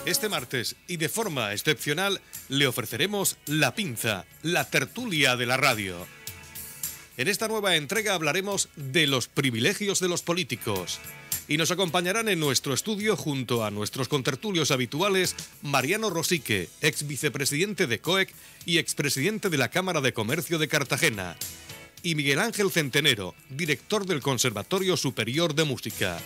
Este martes, y de forma excepcional, le ofreceremos La Pinza, la tertulia de la radio. En esta nueva entrega hablaremos de los privilegios de los políticos. Y nos acompañarán en nuestro estudio, junto a nuestros contertulios habituales, Mariano Rosique, ex vicepresidente de COEC y expresidente de la Cámara de Comercio de Cartagena, y Miguel Ángel Centenero, director del Conservatorio Superior de Música.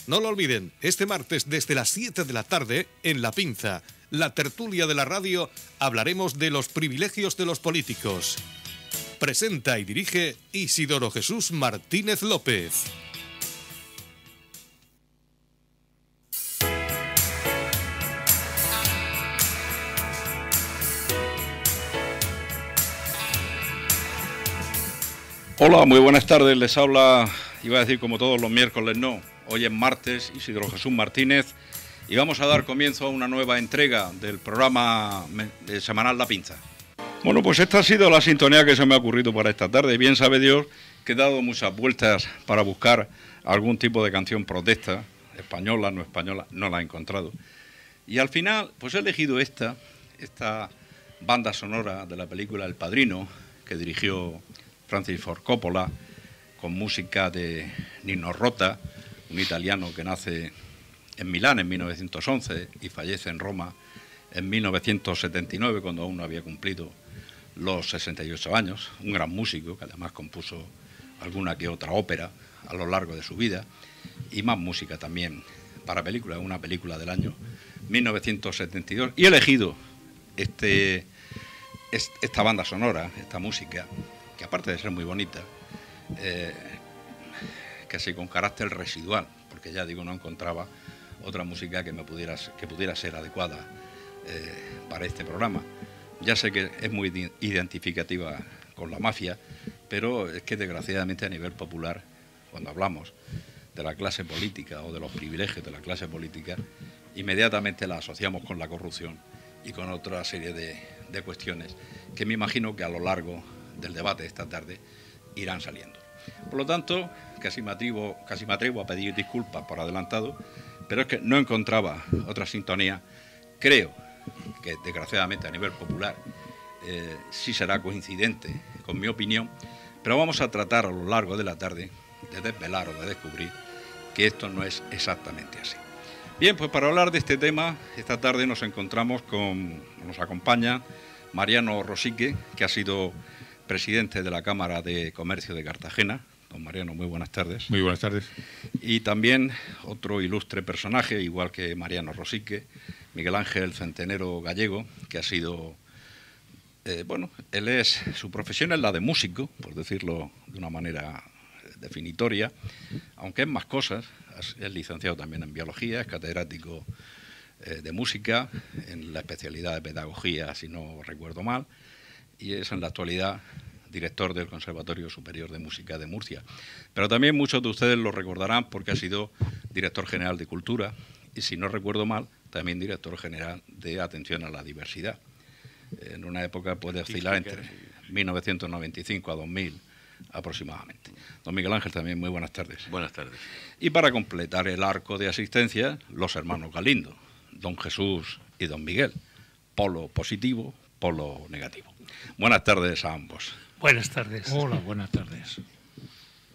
No lo olviden, este martes desde las 7 de la tarde, en La Pinza, la tertulia de la radio, hablaremos de los privilegios de los políticos. Presenta y dirige Isidoro Jesús Martínez López. Hola, muy buenas tardes, les habla, iba a decir como todos los miércoles, no, hoy es martes, Isidoro Jesús Martínez, y vamos a dar comienzo a una nueva entrega del programa semanal La Pinza. Bueno, pues esta ha sido la sintonía que se me ha ocurrido para esta tarde. Bien sabe Dios que he dado muchas vueltas para buscar algún tipo de canción protesta, española, no la he encontrado. Y al final, pues he elegido esta banda sonora de la película El Padrino, que dirigió Francis Ford Coppola, con música de Nino Rota, un italiano que nace en Milán en 1911 y fallece en Roma en 1979, cuando aún no había cumplido los 68 años, un gran músico que además compuso alguna que otra ópera a lo largo de su vida y más música también para películas, una película del año 1972. Y he elegido esta banda sonora, esta música, que aparte de ser muy bonita, casi con carácter residual, porque ya digo, no encontraba otra música que pudiera ser adecuada para este programa. Ya sé que es muy identificativa con la mafia, pero es que desgraciadamente a nivel popular, cuando hablamos de la clase política o de los privilegios de la clase política, inmediatamente la asociamos con la corrupción y con otra serie de cuestiones que me imagino que a lo largo del debate de esta tarde irán saliendo. Por lo tanto, casi me atrevo a pedir disculpas por adelantado, pero es que no encontraba otra sintonía. Creo que desgraciadamente a nivel popular sí será coincidente con mi opinión, pero vamos a tratar a lo largo de la tarde de desvelar o de descubrir que esto no es exactamente así. Bien, pues para hablar de este tema, esta tarde nos acompaña Mariano Rosique, que ha sido presidente de la Cámara de Comercio de Cartagena. Don Mariano, muy buenas tardes. Muy buenas tardes. Y también otro ilustre personaje, igual que Mariano Rosique, Miguel Ángel Centenero Gallego, que ha sido, su profesión es la de músico, por decirlo de una manera definitoria, aunque es más cosas. Es licenciado también en biología, es catedrático de música, en la especialidad de pedagogía, si no recuerdo mal, y es en la actualidad director del Conservatorio Superior de Música de Murcia. Pero también muchos de ustedes lo recordarán porque ha sido director general de Cultura y, si no recuerdo mal, también director general de Atención a la Diversidad. En una época puede oscilar entre 1995 a 2000 aproximadamente. Don Miguel Ángel, también muy buenas tardes. Buenas tardes. Y para completar el arco de asistencia, los hermanos Galindo, don Jesús y don Miguel, polo positivo, polo negativo. Buenas tardes a ambos. Buenas tardes. Hola, buenas tardes.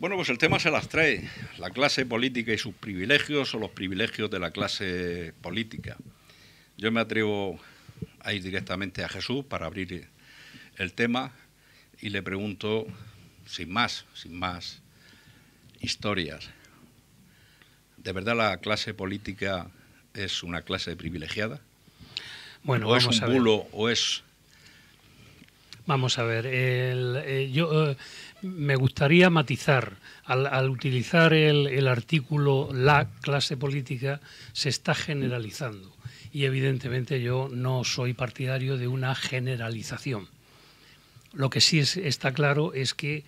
Bueno, pues el tema se las trae, la clase política y sus privilegios o los privilegios de la clase política. Yo me atrevo a ir directamente a Jesús para abrir el tema y le pregunto, sin más historias, ¿de verdad la clase política es una clase privilegiada? Bueno, ¿O es un bulo o es...? Vamos a ver, yo me gustaría matizar, al utilizar el artículo la clase política se está generalizando y evidentemente yo no soy partidario de una generalización. Lo que sí está claro es que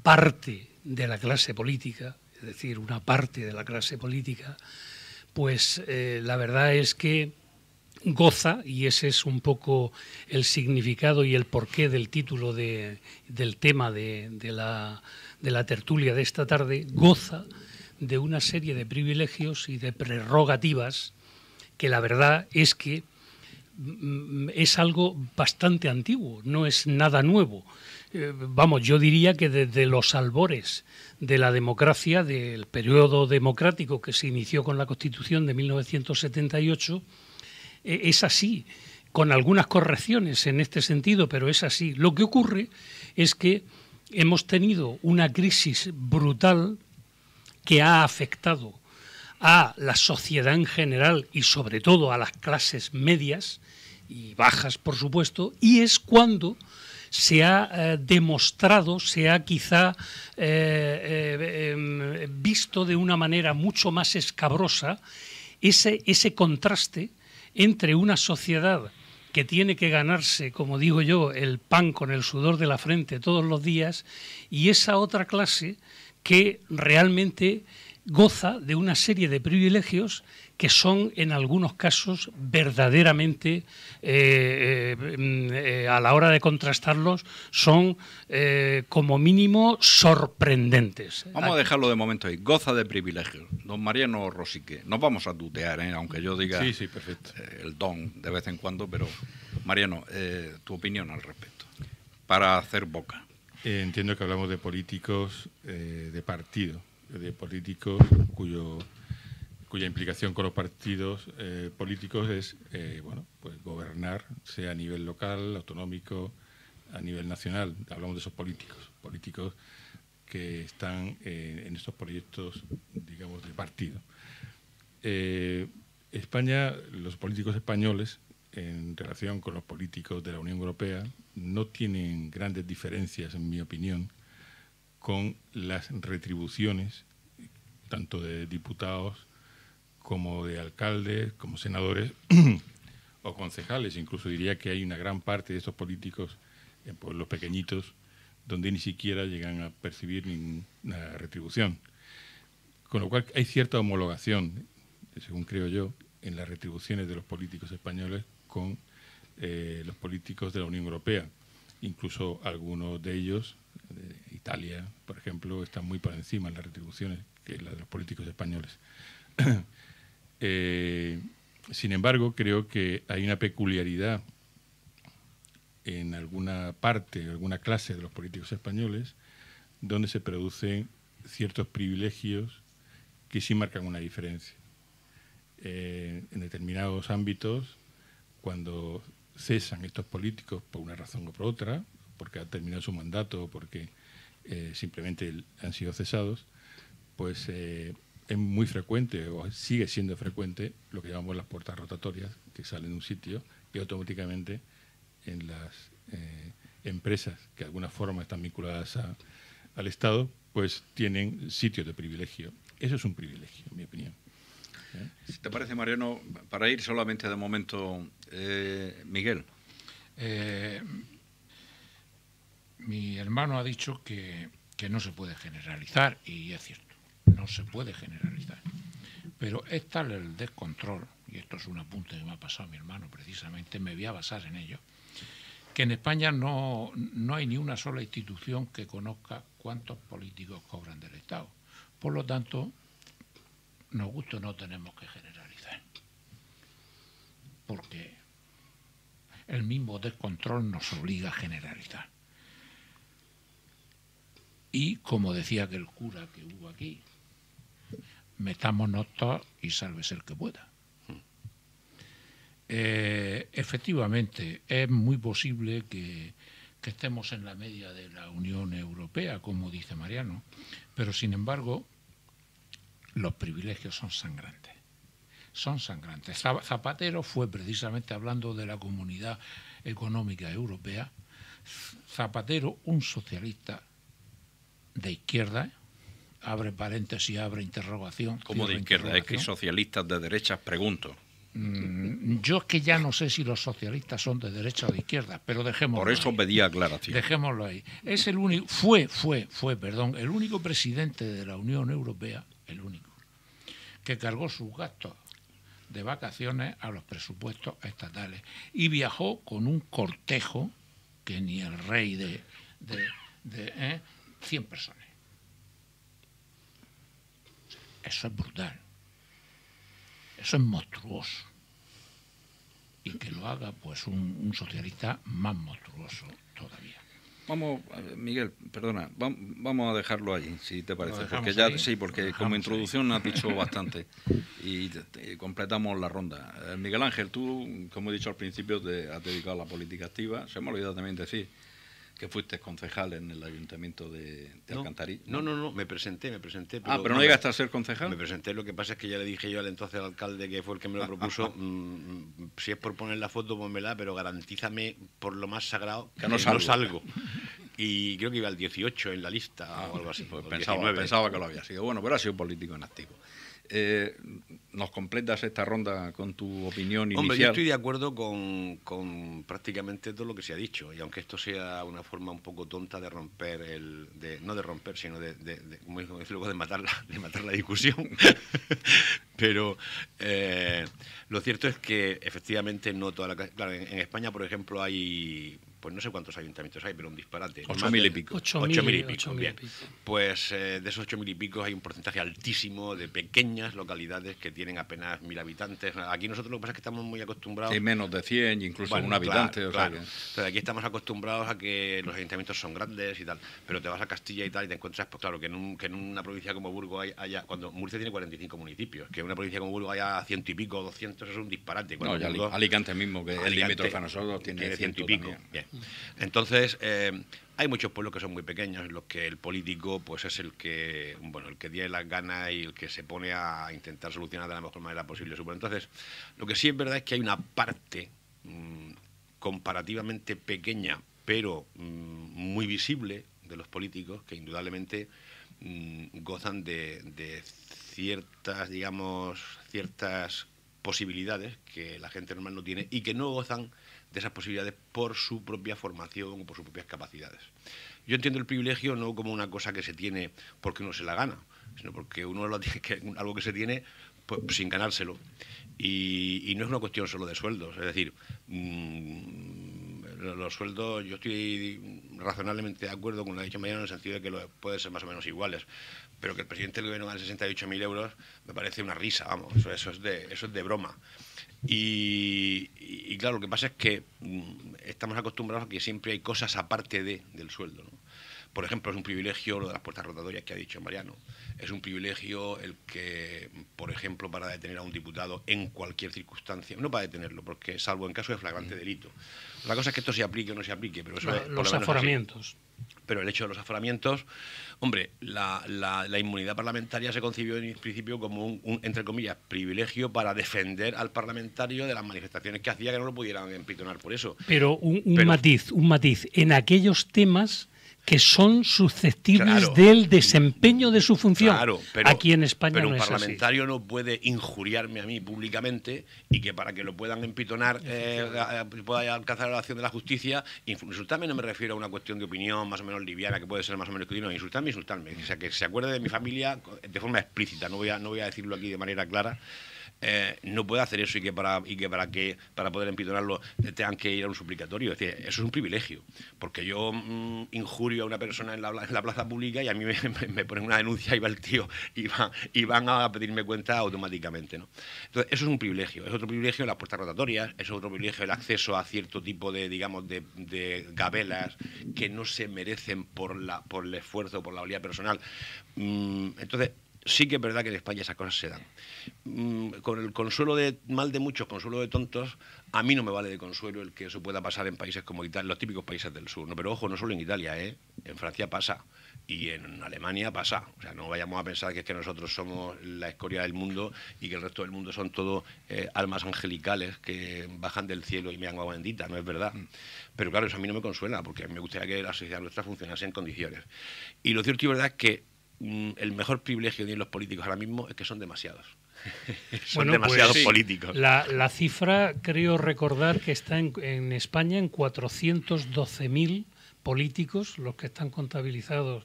parte de la clase política, es decir, una parte de la clase política, pues la verdad es que goza, y ese es un poco el significado y el porqué del título del tema de la tertulia de esta tarde, goza de una serie de privilegios y de prerrogativas que la verdad es que es algo bastante antiguo, no es nada nuevo. Vamos, yo diría que desde los albores de la democracia, del periodo democrático que se inició con la Constitución de 1978, es así, con algunas correcciones en este sentido, pero es así. Lo que ocurre es que hemos tenido una crisis brutal que ha afectado a la sociedad en general y sobre todo a las clases medias y bajas, por supuesto, y es cuando se ha demostrado, se ha quizá visto de una manera mucho más escabrosa ese contraste entre una sociedad que tiene que ganarse, como digo yo, el pan con el sudor de la frente todos los días, y esa otra clase que realmente goza de una serie de privilegios que son en algunos casos verdaderamente, a la hora de contrastarlos, son como mínimo sorprendentes. Vamos a dejarlo de momento ahí. Goza de privilegios. Don Mariano Rosique. Nos vamos a tutear, aunque yo diga sí, perfecto. El don de vez en cuando, pero Mariano, tu opinión al respecto, para hacer boca. Entiendo que hablamos de políticos de partido, de políticos cuya implicación con los partidos políticos es pues gobernar, sea a nivel local, autonómico, a nivel nacional. Hablamos de esos políticos que están en estos proyectos, digamos, de partido. España, los políticos españoles, en relación con los políticos de la Unión Europea, no tienen grandes diferencias, en mi opinión, con las retribuciones, tanto de diputados como de alcaldes, como senadores o concejales. Incluso diría que hay una gran parte de estos políticos en pueblos pequeñitos donde ni siquiera llegan a percibir ninguna retribución. Con lo cual hay cierta homologación, según creo yo, en las retribuciones de los políticos españoles con los políticos de la Unión Europea. Incluso algunos de ellos, Italia, por ejemplo, están muy por encima en las retribuciones que las de los políticos españoles. Sin embargo, creo que hay una peculiaridad en alguna parte, en alguna clase de los políticos españoles, donde se producen ciertos privilegios que sí marcan una diferencia. En determinados ámbitos, cuando cesan estos políticos por una razón o por otra, porque ha terminado su mandato o porque simplemente han sido cesados, pues es muy frecuente, o sigue siendo frecuente, lo que llamamos las puertas rotatorias, que salen de un sitio y automáticamente en las empresas que de alguna forma están vinculadas al Estado, pues tienen sitios de privilegio. Eso es un privilegio, en mi opinión. Si te parece, Mariano, para ir solamente de momento, Miguel. Mi hermano ha dicho que no se puede generalizar, y es cierto, no se puede generalizar. Pero es tal el descontrol, y esto es un apunte que me ha pasado mi hermano precisamente, me voy a basar en ello, que en España no hay ni una sola institución que conozca cuántos políticos cobran del Estado. Por lo tanto, nos gusta o no, tenemos que generalizar. Porque el mismo descontrol nos obliga a generalizar. Y, como decía aquel cura que hubo aquí, metámonos todos y sálvese el que pueda. Efectivamente, es muy posible que estemos en la media de la Unión Europea, como dice Mariano, pero sin embargo los privilegios son sangrantes. Son sangrantes. Zapatero fue precisamente hablando de la Comunidad Económica Europea. Zapatero, un socialista de izquierda, abre paréntesis, abre interrogación. ¿Cómo de izquierda? Es que hay socialistas de derechas, pregunto. Yo es que ya no sé si los socialistas son de derecha o de izquierda, pero dejémoslo. Por eso ahí. Pedía aclaración. Dejémoslo ahí. Es el único, el único presidente de la Unión Europea, el único, que cargó sus gastos de vacaciones a los presupuestos estatales y viajó con un cortejo que ni el rey de 100 personas. Eso es brutal. Eso es monstruoso. y que lo haga pues un socialista más monstruoso todavía. Vamos, Miguel, perdona, vamos a dejarlo allí, si te parece, porque ya sí, porque como introducción has dicho bastante y completamos la ronda. Miguel Ángel, tú, como he dicho al principio, te has dedicado a la política activa. Se me ha olvidado también decir que fuiste concejal en el ayuntamiento de Alcantarilla. No, me presenté. Pero no llegaste a ser concejal. Me presenté, lo que pasa es que ya le dije yo al entonces alcalde, que fue el que me lo propuso, si es por poner la foto, pónmela, pero garantízame por lo más sagrado que no salgo. Y creo que iba al 18 en la lista o algo así. Pues pensaba que lo había sido. Bueno, pero ha sido político en activo. ¿Nos completas esta ronda con tu opinión inicial? Hombre, yo estoy de acuerdo con prácticamente todo lo que se ha dicho, y aunque esto sea una forma un poco tonta de romper no de romper, sino de matar la discusión. Pero lo cierto es que efectivamente no toda la... Claro, en España, por ejemplo, hay... Pues no sé cuántos ayuntamientos hay, pero un disparate. 8.000 y pico. 8.000 y pico, bien. Pues de esos 8.000 y pico hay un porcentaje altísimo de pequeñas localidades que tienen apenas 1.000 habitantes. Aquí nosotros lo que pasa es que estamos muy acostumbrados... Hay menos de 100, incluso un habitante. Claro. Entonces aquí estamos acostumbrados a que los ayuntamientos son grandes y tal, pero te vas a Castilla y tal y te encuentras, pues claro, que en una provincia como Burgos haya... Cuando Murcia tiene 45 municipios, que en una provincia como Burgos haya 100 y pico, 200, es un disparate. No, ya Alicante mismo, que el limítrofe a nosotros tiene 100 y pico. Bien. Entonces, hay muchos pueblos que son muy pequeños en los que el político pues es el que tiene las ganas y el que se pone a intentar solucionar de la mejor manera posible. Entonces, lo que sí es verdad es que hay una parte comparativamente pequeña, pero muy visible de los políticos que indudablemente gozan de ciertas posibilidades que la gente normal no tiene y que no gozan de esas posibilidades por su propia formación o por sus propias capacidades. Yo entiendo el privilegio no como una cosa que se tiene porque uno se la gana, sino porque uno lo tiene algo que se tiene pues, sin ganárselo. Y no es una cuestión solo de sueldos, es decir, los sueldos, yo estoy razonablemente de acuerdo con lo que ha dicho Mariano en el sentido de que pueden ser más o menos iguales, pero que el presidente del gobierno gane 68.000 euros me parece una risa, vamos, eso es de broma. Y claro, lo que pasa es que estamos acostumbrados a que siempre hay cosas aparte del sueldo, ¿no? Por ejemplo, es un privilegio lo de las puertas rotatorias que ha dicho Mariano. Es un privilegio el que, por ejemplo, para detener a un diputado en cualquier circunstancia, no para detenerlo, porque salvo en caso de flagrante delito. La cosa es que esto se aplique o no se aplique, pero eso es por lo menos aforamientos. Pero el hecho de los aforamientos, hombre, la inmunidad parlamentaria se concibió en principio como un, entre comillas, privilegio para defender al parlamentario de las manifestaciones que hacía que no lo pudieran empitonar por eso. Pero un matiz, en aquellos temas que son susceptibles del desempeño de su función. Claro, pero, aquí en España pero no un es parlamentario así. No puede injuriarme a mí públicamente y que para que lo puedan empitonar pueda alcanzar la acción de la justicia. Insultarme no me refiero a una cuestión de opinión más o menos liviana que puede ser más o menos discutible. Insultarme. O sea, que se acuerde de mi familia de forma explícita. No voy a decirlo aquí de manera clara. No puede hacer eso y que para poder empitonarlo tengan que ir a un suplicatorio. Es decir, eso es un privilegio, porque yo injurio a una persona en la plaza pública y a mí me ponen una denuncia y va el tío y van a pedirme cuenta automáticamente, ¿no? Entonces, eso es un privilegio. Es otro privilegio las puertas rotatorias, es otro privilegio el acceso a cierto tipo de gabelas que no se merecen por el esfuerzo, por la valía personal. Entonces, sí que es verdad que en España esas cosas se dan. Con el consuelo de mal de muchos, consuelo de tontos, a mí no me vale de consuelo el que eso pueda pasar en países como Italia, los típicos países del sur. No, pero ojo, no solo en Italia, en Francia pasa y en Alemania pasa. O sea, no vayamos a pensar que es que nosotros somos la escoria del mundo y que el resto del mundo son todo almas angelicales que bajan del cielo y me dan agua bendita. No es verdad. Pero claro, eso a mí no me consuela porque me gustaría que la sociedad nuestra funcionase en condiciones. Y lo cierto y verdad es que el mejor privilegio que tienen los políticos ahora mismo es que son demasiados. Son demasiados políticos. La cifra, creo recordar que está en España en 412.000 políticos, los que están contabilizados.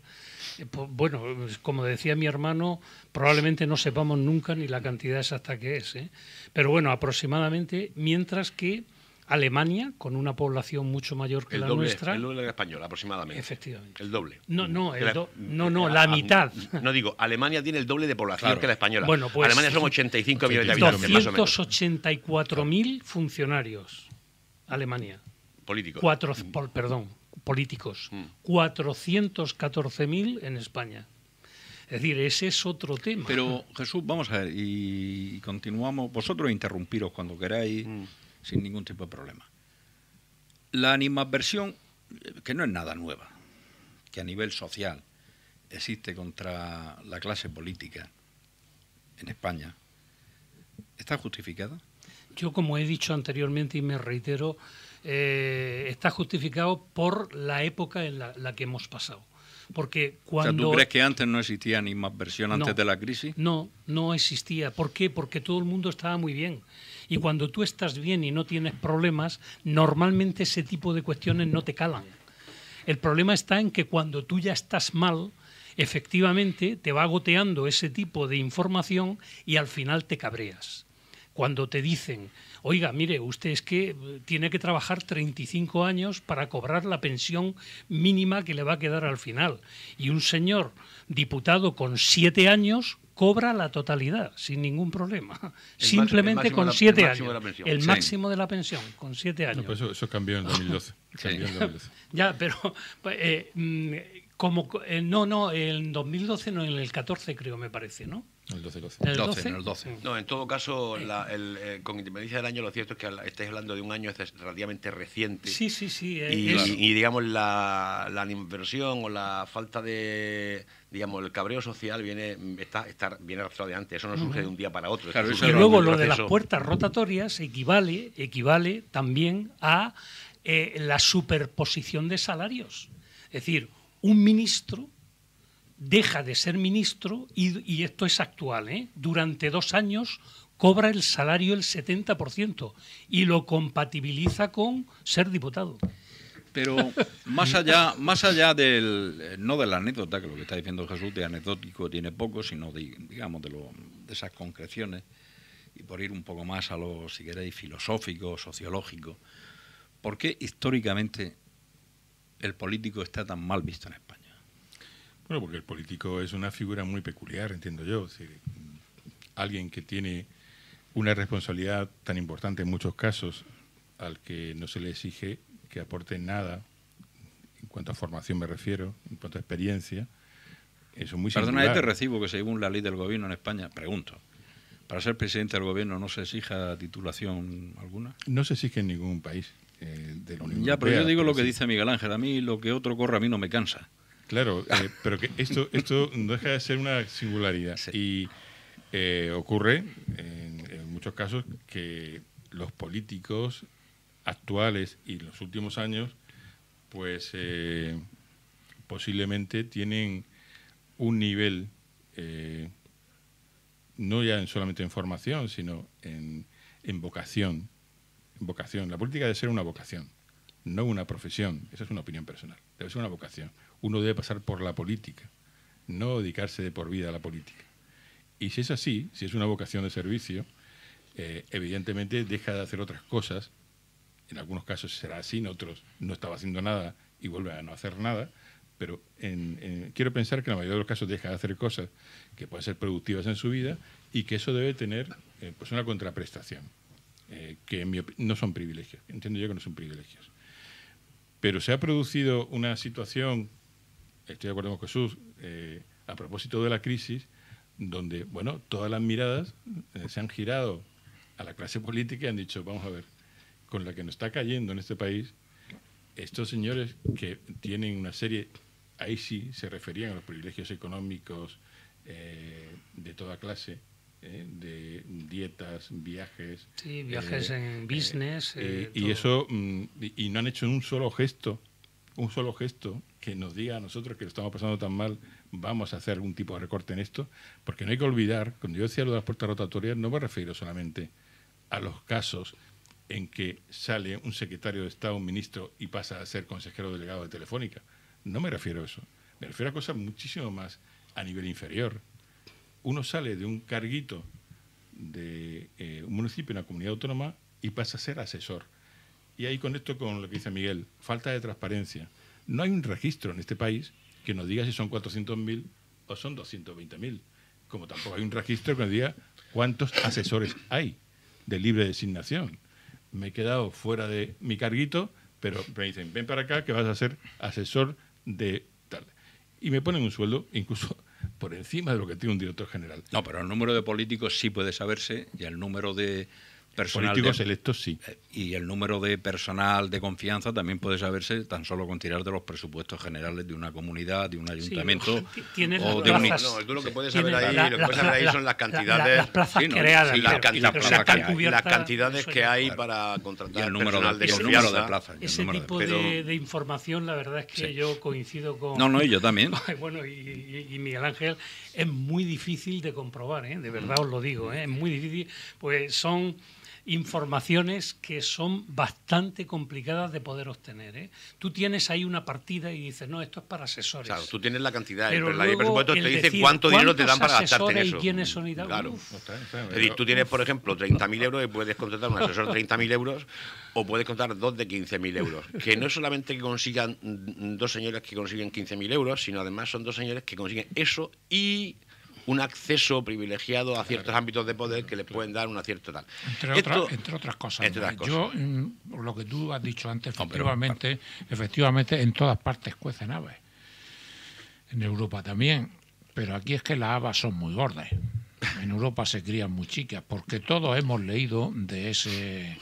Bueno, como decía mi hermano, probablemente no sepamos nunca ni la cantidad exacta que es, pero bueno, aproximadamente, mientras que Alemania, con una población mucho mayor que la nuestra. El doble de la española, aproximadamente. Efectivamente. El doble. La mitad. No digo, Alemania tiene el doble de población que la española. Bueno, pues, Alemania son 85 millones de habitantes, más o menos. 284.000 funcionarios. Alemania. Políticos. Políticos. 414.000 en España. Es decir, ese es otro tema. Pero, Jesús, vamos a ver, y continuamos. Vosotros interrumpiros cuando queráis, sin ningún tipo de problema. La animadversión, que no es nada nueva, que a nivel social existe contra la clase política en España, ¿está justificada? Yo, como he dicho anteriormente y me reitero, está justificado por la época en la que hemos pasado. Porque cuando... O sea, ¿tú crees que antes no existía animadversión antes de la crisis? No existía. ¿Por qué? Porque todo el mundo estaba muy bien. Y cuando tú estás bien y no tienes problemas, normalmente ese tipo de cuestiones no te calan. El problema está en que cuando tú ya estás mal, efectivamente te va goteando ese tipo de información y al final te cabreas. Cuando te dicen, oiga, mire, usted es que tiene que trabajar 35 años para cobrar la pensión mínima que le va a quedar al final. Y un señor diputado con 7 años cobra la totalidad, sin ningún problema. Simplemente con 7 años. El máximo de la pensión, con 7 años. No, pues eso cambió en 2012. Ya, pero... en 2012 no, en el 14 creo, me parece, ¿no? El 12. En el 12. No, en todo caso, con independencia del año, lo cierto es que estáis hablando de un año relativamente reciente. Sí. Y digamos, la inversión o la falta de, digamos, el cabreo social viene arrastrado de antes. Eso no surge de un día para otro. Claro, y luego lo de las puertas rotatorias equivale también a la superposición de salarios. Es decir, un ministro deja de ser ministro y esto es actual, durante 2 años cobra el salario el 70% y lo compatibiliza con ser diputado. Pero más allá del, no de la anécdota, que lo que está diciendo Jesús de anecdótico tiene poco, sino de esas concreciones, y por ir un poco más a lo, si queréis, filosófico, sociológico, ¿por qué históricamente el político está tan mal visto en España? Bueno, porque el político es una figura muy peculiar, entiendo yo. Es decir, alguien que tiene una responsabilidad tan importante en muchos casos, al que no se le exige que aporte nada, en cuanto a formación me refiero, en cuanto a experiencia, eso es muy singular. Perdona, te recibo que según la ley del gobierno en España, pregunto, ¿para ser presidente del gobierno no se exija titulación alguna? No se exige en ningún país de la Unión Europea. Ya, pero yo digo lo que sí dice Miguel Ángel, a mí lo que otro corre a mí no me cansa. Claro, pero que esto no deja de ser una singularidad. Sí. Y ocurre en muchos casos que los políticos actuales y en los últimos años, pues posiblemente tienen un nivel, no ya solamente en formación, sino en vocación. La política debe ser una vocación, no una profesión. Esa es una opinión personal. Debe ser una vocación. Uno debe pasar por la política, no dedicarse de por vida a la política. Y si es así, si es una vocación de servicio, evidentemente deja de hacer otras cosas. En algunos casos será así, en otros no estaba haciendo nada y vuelve a no hacer nada. Pero quiero pensar que en la mayoría de los casos deja de hacer cosas que pueden ser productivas en su vida y que eso debe tener pues una contraprestación, que no son privilegios. Entiendo yo que no son privilegios. Pero se ha producido una situación, estoy de acuerdo con Jesús, a propósito de la crisis, donde, bueno, todas las miradas se han girado a la clase política y han dicho, vamos a ver, con la que nos está cayendo en este país, estos señores que tienen una serie, ahí sí se referían a los privilegios económicos de toda clase, de dietas, viajes. Sí, viajes en business. Y eso, y no han hecho un solo gesto que nos diga a nosotros que lo estamos pasando tan mal, vamos a hacer algún tipo de recorte en esto, porque no hay que olvidar, cuando yo decía lo de las puertas rotatorias, no me refiero solamente a los casos en que sale un secretario de Estado, un ministro, y pasa a ser consejero delegado de Telefónica. No me refiero a eso. Me refiero a cosas muchísimo más a nivel inferior. Uno sale de un carguito de un municipio, una comunidad autónoma, y pasa a ser asesor. Y ahí conecto con lo que dice Miguel, falta de transparencia. No hay un registro en este país que nos diga si son 400.000 o son 220.000. Como tampoco hay un registro que nos diga cuántos asesores hay de libre designación. Me he quedado fuera de mi carguito, pero me dicen, ven para acá que vas a ser asesor de tal. Y me ponen un sueldo incluso por encima de lo que tiene un director general. No, pero el número de políticos sí puede saberse y el número de personal políticos electos sí. Y el número de personal de confianza también puede saberse tan solo con tirar de los presupuestos generales de una comunidad, de un ayuntamiento o de un... No, tú lo que puedes saber ahí, son las cantidades, las plazas creadas, las cantidades que hay para contratar el número personal de confianza. Ese tipo de información, la verdad es que yo coincido con... No, y yo también. Bueno, y Miguel Ángel, es muy difícil de comprobar, de verdad os lo digo, es muy difícil, pues son informaciones que son bastante complicadas de poder obtener. Tú tienes ahí una partida y dices, no, esto es para asesores. Claro, tú tienes la cantidad, pero la ley de presupuesto te dice cuánto dinero te dan para gastarte en eso. ¿Y quiénes son y tal? Claro. Es decir, tú tienes, por ejemplo, 30.000 euros y puedes contratar un asesor de 30.000 euros o puedes contratar dos de 15.000 euros. Que no es solamente que consigan dos señores que consiguen 15.000 euros, sino además son dos señores que consiguen eso y un acceso privilegiado a ciertos ámbitos de poder que les pueden dar una cierta tal. Entre otras cosas. Yo, lo que tú has dicho antes, efectivamente, en todas partes cuecen habas. En Europa también. Pero aquí es que las habas son muy gordas. En Europa se crían muy chicas, porque todos hemos leído de ese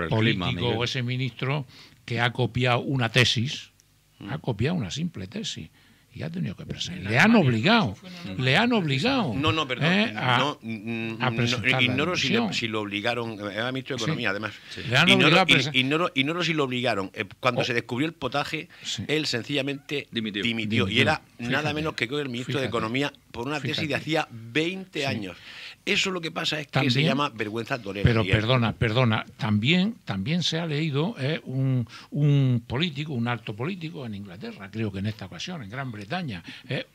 político o ese ministro que ha copiado una tesis, ha copiado una simple tesis. Y ha tenido que presentar. Le han obligado. No, perdón. Ignoro si lo obligaron. Era ministro de Economía, además. Le han obligado ignoro si lo obligaron. Cuando se descubrió el potaje, él sencillamente dimitió. Y era nada menos que el ministro de Economía por una tesis de hacía 20 años. Eso lo que pasa es que se llama vergüenza torera. Pero perdona, también se ha leído un político, un alto político en Inglaterra, creo que en esta ocasión, en Gran Bretaña,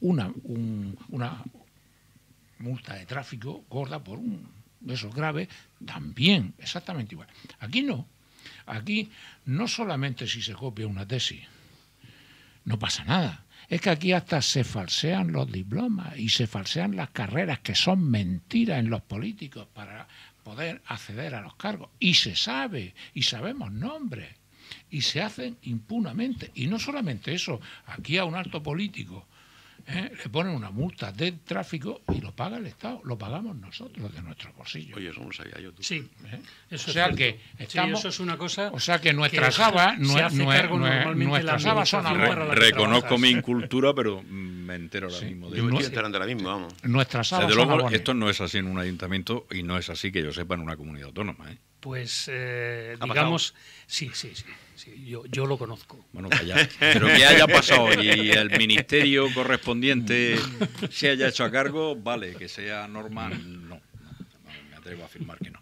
una multa de tráfico gorda por eso grave, también, exactamente igual. Aquí no solamente si se copia una tesis, no pasa nada. Es que aquí hasta se falsean los diplomas y se falsean las carreras, que son mentiras en los políticos para poder acceder a los cargos. Y se sabe, y sabemos nombres, y se hacen impunamente. Y no solamente eso, aquí a un alto político le ponen una multa de tráfico y lo paga el Estado, lo pagamos nosotros de nuestros bolsillos. Oye, eso no lo sabía yo. Sí, eso eso es una cosa. O sea que nuestras habas son reconozco mi incultura, pero me entero ahora mismo. Yo me estoy enterando ahora mismo, vamos. Nuestras habas son luego, esto no es así en un ayuntamiento y no es así que yo sepa en una comunidad autónoma. Pues digamos, sí, yo lo conozco. Bueno, pero que haya pasado y el ministerio correspondiente se haya hecho a cargo, vale, que sea normal, no, me atrevo a afirmar que no.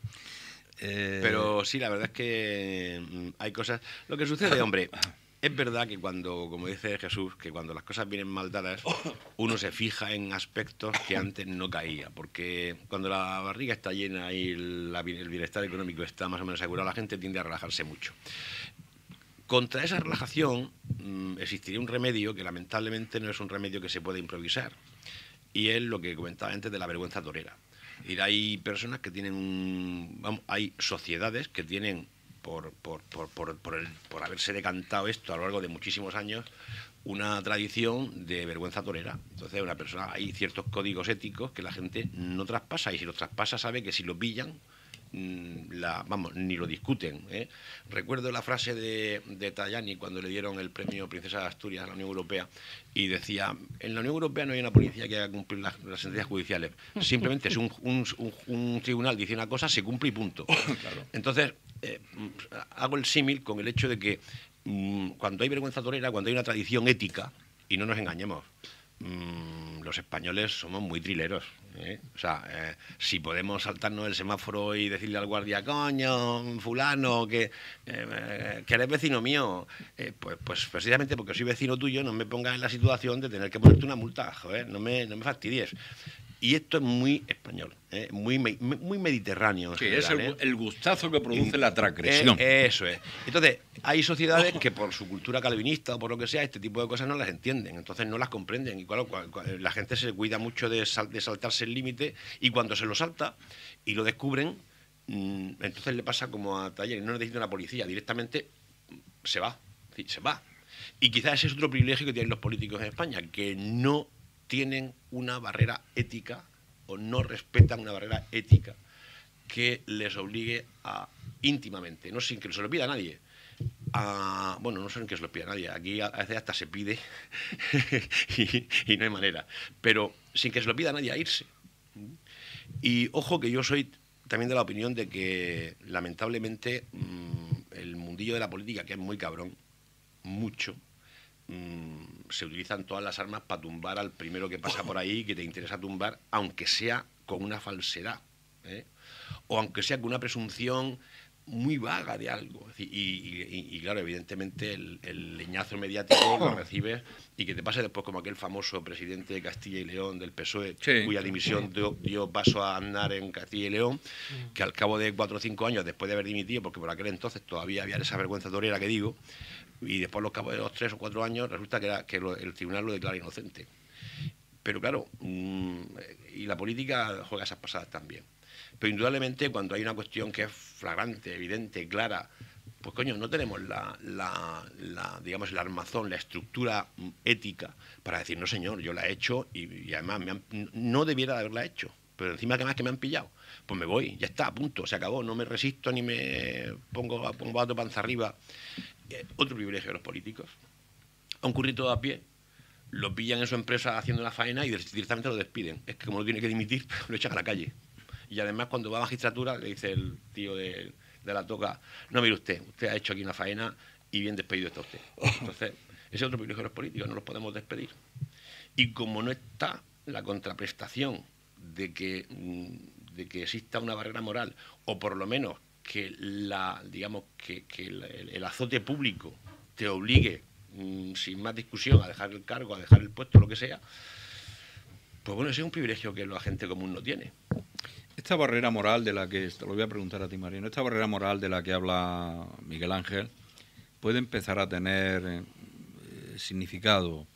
Pero sí, la verdad es que hay cosas... Lo que sucede, hombre, es verdad que cuando, como dice Jesús, que cuando las cosas vienen mal dadas, uno se fija en aspectos que antes no caía, porque cuando la barriga está llena y el bienestar económico está más o menos asegurado, la gente tiende a relajarse mucho. Contra esa relajación existiría un remedio que lamentablemente no es un remedio que se puede improvisar, y es lo que comentaba antes de la vergüenza torera. Y hay personas que tienen hay sociedades que tienen por haberse decantado esto a lo largo de muchísimos años, una tradición de vergüenza torera. Entonces, hay ciertos códigos éticos que la gente no traspasa, y si los traspasa sabe que si lo pillan, ni lo discuten. Recuerdo la frase de Tajani cuando le dieron el premio Princesa de Asturias a la Unión Europea, y decía: en la Unión Europea no hay una policía que haga cumplir las sentencias judiciales, simplemente si un tribunal dice una cosa, se cumple y punto. Claro. Entonces, hago el símil con el hecho de que cuando hay vergüenza torera, cuando hay una tradición ética, y no nos engañemos, los españoles somos muy trileros. O sea, si podemos saltarnos el semáforo y decirle al guardia: coño, fulano, que eres vecino mío, pues precisamente porque soy vecino tuyo, no me pongas en la situación de tener que ponerte una multa, joder, no me fastidies. Y esto es muy español, muy mediterráneo. En Sí, general, es el gustazo que produce la transgresión. Eso es. Entonces, hay sociedades que por su cultura calvinista o por lo que sea, este tipo de cosas no las entienden, entonces no las comprenden. Y claro, la gente se cuida mucho de saltarse el límite, y cuando se lo salta y lo descubren, entonces le pasa como a Taller, no necesita una policía, directamente se va. Se va. Y quizás ese es otro privilegio que tienen los políticos en España, que no tienen una barrera ética o no respetan una barrera ética que les obligue a íntimamente, no sin que se lo pida a nadie, bueno, no sé en que se lo pida a nadie, aquí a veces hasta se pide y no hay manera, pero sin que se lo pida a nadie a irse. Y ojo que yo soy también de la opinión de que lamentablemente el mundillo de la política, que es muy cabrón, mucho, se utilizan todas las armas para tumbar al primero que pasa por ahí, que te interesa tumbar, aunque sea con una falsedad, o aunque sea con una presunción muy vaga de algo. Y claro, evidentemente el leñazo mediático lo recibes, y que te pase después como aquel famoso presidente de Castilla y León del PSOE, sí, cuya dimisión dio paso a andar en Castilla y León, que al cabo de 4 o 5 años, después de haber dimitido, porque por aquel entonces todavía había esa vergüenza torera que digo, y después los cabos de los 3 o 4 años resulta que el tribunal lo declara inocente. Pero claro, y la política juega esas pasadas también. Pero indudablemente cuando hay una cuestión que es flagrante, evidente, clara, pues coño, no tenemos digamos, el armazón, la estructura ética para decir, no señor, yo la he hecho y además no debiera de haberla hecho, pero encima que más que me han pillado, pues me voy, ya está, punto, se acabó, no me resisto ni me pongo a panza arriba. Otro privilegio de los políticos. A un currito a pie lo pillan en su empresa haciendo una faena y directamente lo despiden. Es que como no tiene que dimitir, lo echan a la calle. Y además cuando va a magistratura le dice el tío de la toca, no, mire usted ha hecho aquí una faena y bien despedido está usted. Entonces, ese es otro privilegio de los políticos, no los podemos despedir. Y como no está la contraprestación de que exista una barrera moral, o por lo menos que digamos que el azote público te obligue sin más discusión a dejar el cargo, a dejar el puesto, lo que sea, pues bueno, ese es un privilegio que la gente común no tiene. Esta barrera moral de la que, te lo voy a preguntar a ti, Mariano, esta barrera moral de la que habla Miguel Ángel puede empezar a tener significado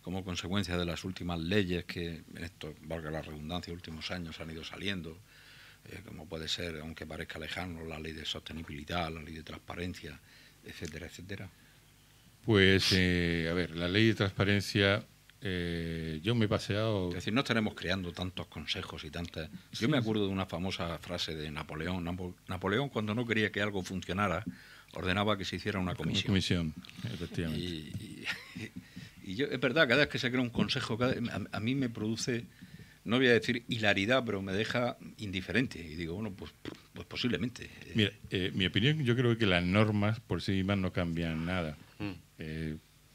como consecuencia de las últimas leyes que, en esto, valga la redundancia, en los últimos años han ido saliendo, como puede ser, aunque parezca lejano, la ley de sostenibilidad, la ley de transparencia, etcétera, etcétera. Pues, a ver, la ley de transparencia, yo me he paseado... Es decir, no estaremos creando tantos consejos y tantas... Sí. Yo me acuerdo de una famosa frase de Napoleón. Napoleón, cuando no quería que algo funcionara, ordenaba que se hiciera una comisión. Una comisión, efectivamente. Y yo, es verdad, cada vez que se crea un consejo, a mí me produce... No voy a decir hilaridad, pero me deja indiferente. Y digo, bueno, pues posiblemente. Mira, mi opinión, yo creo que las normas por sí mismas no cambian nada,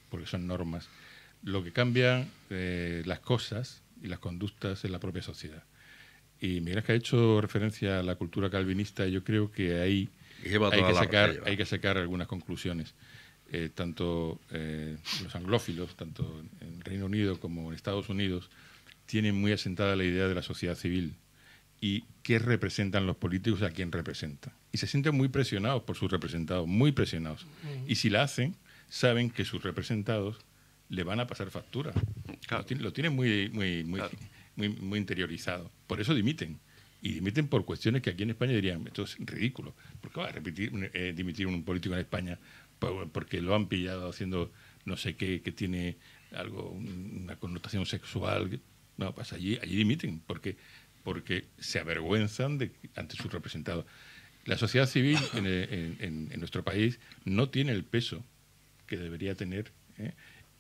porque son normas. Lo que cambian las cosas y las conductas en la propia sociedad. Y Miguel que ha hecho referencia a la cultura calvinista, y yo creo que ahí hay que sacar algunas conclusiones. Tanto los anglófilos, tanto en Reino Unido como en Estados Unidos, tienen muy asentada la idea de la sociedad civil y qué representan los políticos, a quién representan. Y se sienten muy presionados por sus representados, muy presionados. Y si la hacen, saben que sus representados le van a pasar factura. Claro. Lo tienen muy interiorizado. Por eso dimiten. Y dimiten por cuestiones que aquí en España dirían, esto es ridículo. ¿Por qué va a dimitir un político en España? Porque lo han pillado haciendo no sé qué, que tiene algo, una connotación sexual. No, pues allí dimiten, porque se avergüenzan ante sus representados. La sociedad civil en nuestro país no tiene el peso que debería tener,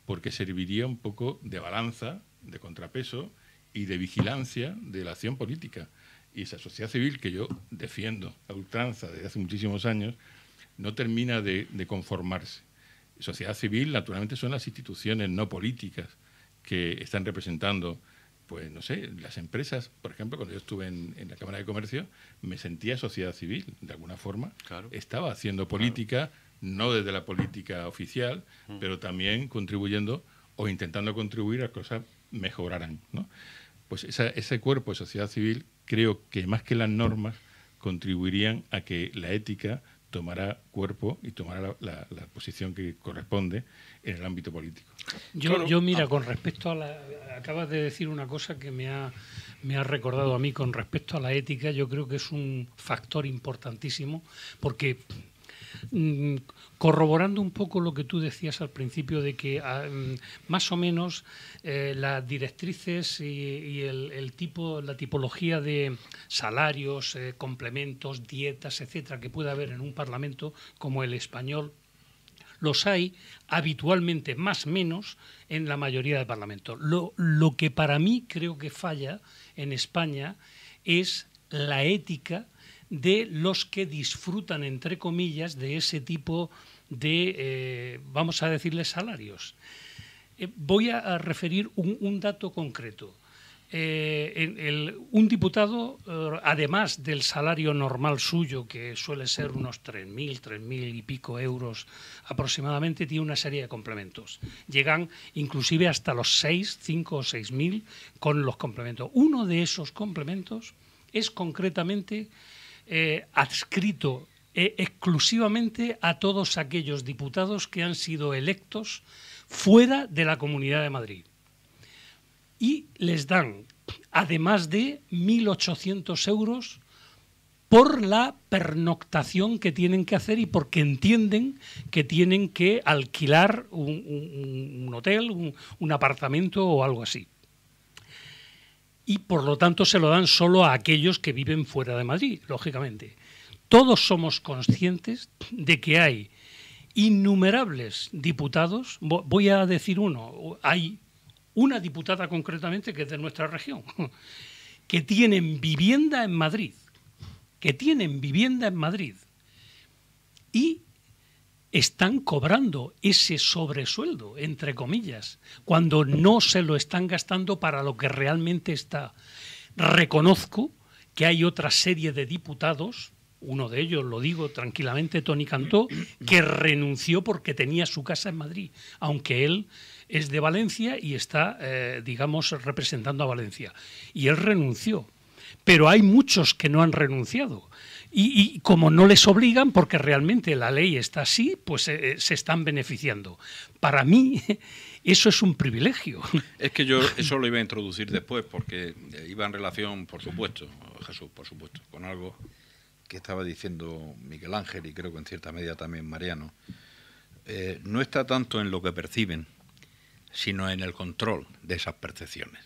porque serviría un poco de balanza, de contrapeso y de vigilancia de la acción política. Y esa sociedad civil que yo defiendo a ultranza desde hace muchísimos años no termina de conformarse. Sociedad civil, naturalmente, son las instituciones no políticas que están representando, pues no sé, las empresas. Por ejemplo, cuando yo estuve en la Cámara de Comercio, me sentía sociedad civil, de alguna forma. Claro. Estaba haciendo política, no desde la política oficial, pero también contribuyendo o intentando contribuir a que cosas mejoraran, ¿no? pues ese cuerpo de sociedad civil, creo que más que las normas, contribuirían a que la ética tomara cuerpo y tomara la posición que corresponde en el ámbito político. Yo mira, con respecto a acabas de decir una cosa que me ha recordado a mí con respecto a la ética. Yo creo que es un factor importantísimo, porque corroborando un poco lo que tú decías al principio de que más o menos las directrices y la tipología de salarios, complementos, dietas, etcétera, que puede haber en un parlamento como el español, los hay habitualmente más o menos en la mayoría de parlamentos. Lo que para mí creo que falla en España es la ética de los que disfrutan, entre comillas, de ese tipo de, vamos a decirles, salarios. Voy a referir un dato concreto. Un diputado, además del salario normal suyo, que suele ser unos 3.000 y pico euros aproximadamente, tiene una serie de complementos. Llegan inclusive hasta los 5 o 6.000 con los complementos. Uno de esos complementos es concretamente adscrito exclusivamente a todos aquellos diputados que han sido electos fuera de la Comunidad de Madrid. Y les dan, además de 1.800 euros por la pernoctación que tienen que hacer y porque entienden que tienen que alquilar un hotel, un apartamento o algo así. Y por lo tanto se lo dan solo a aquellos que viven fuera de Madrid, lógicamente. Todos somos conscientes de que hay innumerables diputados. Voy a decir uno. Hay una diputada concretamente que es de nuestra región, que tienen vivienda en Madrid, y están cobrando ese sobresueldo, entre comillas, cuando no se lo están gastando para lo que realmente está. Reconozco que hay otra serie de diputados, uno de ellos, lo digo tranquilamente, Toni Cantó, que renunció porque tenía su casa en Madrid, aunque él es de Valencia y está, digamos, representando a Valencia. Y él renunció. Pero hay muchos que no han renunciado. Y como no les obligan, porque realmente la ley está así, pues se están beneficiando. Para mí, eso es un privilegio. Es que yo eso lo iba a introducir después, porque iba en relación, por supuesto, Jesús, por supuesto, con algo que estaba diciendo Miguel Ángel y creo que en cierta medida también Mariano. No está tanto en lo que perciben, sino en el control de esas percepciones.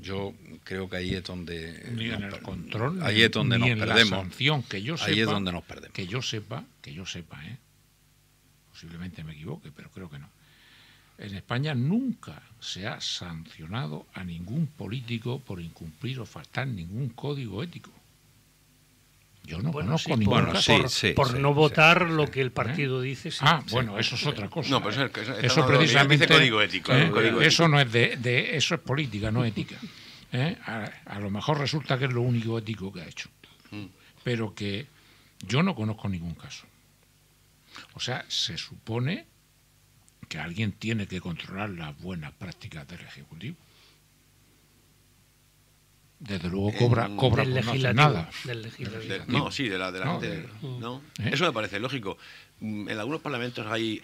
Yo creo que ahí es donde ni en el control, ahí es donde nos perdemos. La sanción, que yo sepa, ahí es donde nos perdemos. Que yo sepa, posiblemente me equivoque, pero creo que no. En España nunca se ha sancionado a ningún político por incumplir o faltar ningún código ético. Yo no conozco ningún caso. Por no votar lo que el partido dice. Sí. Bueno, eso es otra cosa. No, pero eso precisamente dice código ético. Eso no es eso es política, no ética. A lo mejor resulta que es lo único ético que ha hecho. Pero que yo no conozco ningún caso. O sea, se supone que alguien tiene que controlar las buenas prácticas del Ejecutivo. Desde luego cobra por no hacer nada. Del legislativo. No, sí, de la gente. ¿No? Eso me parece lógico. En algunos parlamentos hay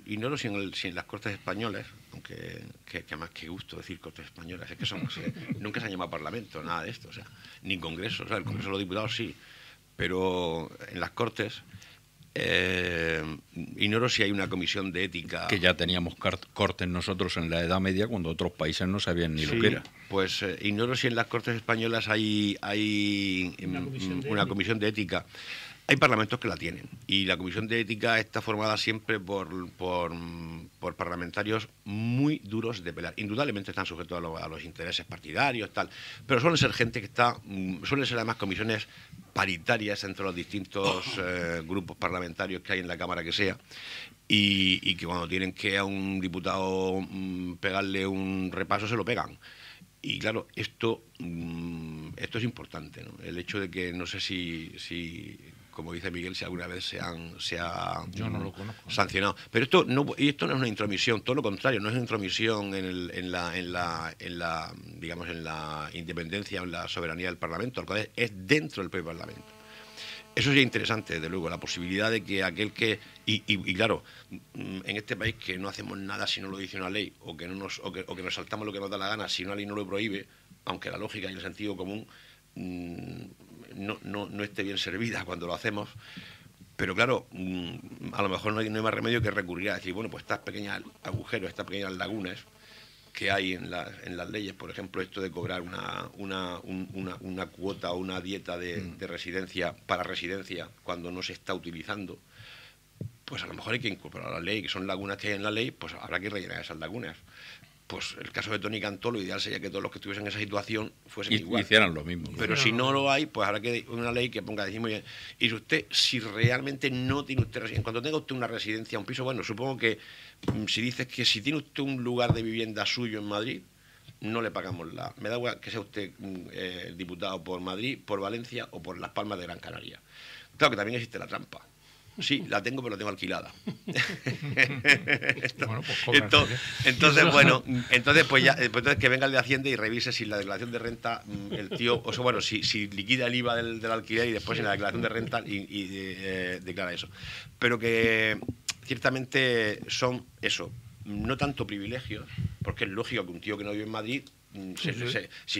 y no si en las Cortes Españolas, aunque que más que gusto decir Cortes Españolas, es que nunca se han llamado Parlamento, nada de esto, o sea, ni Congreso, o sea, el Congreso de los Diputados sí, pero en las Cortes ignoro si hay una comisión de ética. Que ya teníamos cortes nosotros en la Edad Media cuando otros países no sabían ni lo que era. Pues ignoro si en las Cortes Españolas hay una comisión de ética. Hay parlamentos que la tienen y la comisión de ética está formada siempre por parlamentarios muy duros de pelar. Indudablemente están sujetos a los intereses partidarios, tal, pero suelen ser gente que suelen ser además comisiones paritarias entre los distintos grupos parlamentarios que hay en la Cámara que sea y que cuando tienen que a un diputado pegarle un repaso se lo pegan. Y claro, esto es importante, ¿no? El hecho de que no sé si como dice Miguel, si alguna vez se ha Yo no lo conozco. sancionado. Pero esto no es una intromisión, todo lo contrario, no es una intromisión en la independencia, en la soberanía del Parlamento, al contrario, es dentro del propio Parlamento. Eso sería interesante, desde luego, la posibilidad de que aquel que... Y claro, en este país que no hacemos nada si no lo dice una ley, o que nos saltamos lo que nos da la gana si una ley no lo prohíbe, aunque la lógica y el sentido común no esté bien servida cuando lo hacemos. Pero claro, a lo mejor no hay más remedio que recurrir a decir, bueno, pues estas pequeñas agujeros, estas pequeñas lagunas que hay en las leyes, por ejemplo, esto de cobrar una cuota o una dieta de residencia para residencia cuando no se está utilizando, pues a lo mejor hay que incorporar a la ley, que son lagunas que hay en la ley, pues habrá que rellenar esas lagunas. Pues el caso de Tony Cantó, lo ideal sería que todos los que estuviesen en esa situación fuesen igual. Hicieran lo mismo. Pero si no lo hay, pues habrá que una ley que ponga, decimos, y usted, si realmente no tiene usted residencia, en cuanto tenga usted una residencia, un piso, bueno, supongo que si dices que si tiene usted un lugar de vivienda suyo en Madrid, no le pagamos me da igual que sea usted diputado por Madrid, por Valencia o por Las Palmas de Gran Canaria. Claro que también existe la trampa. Sí, la tengo, pero la tengo alquilada. Bueno, pues entonces pues que venga el de Hacienda y revise si la declaración de renta, el tío, o sea, bueno, si liquida el IVA del alquiler y después en la declaración de renta declara eso. Pero que ciertamente son eso, no tanto privilegios, porque es lógico que un tío que no vive en Madrid, si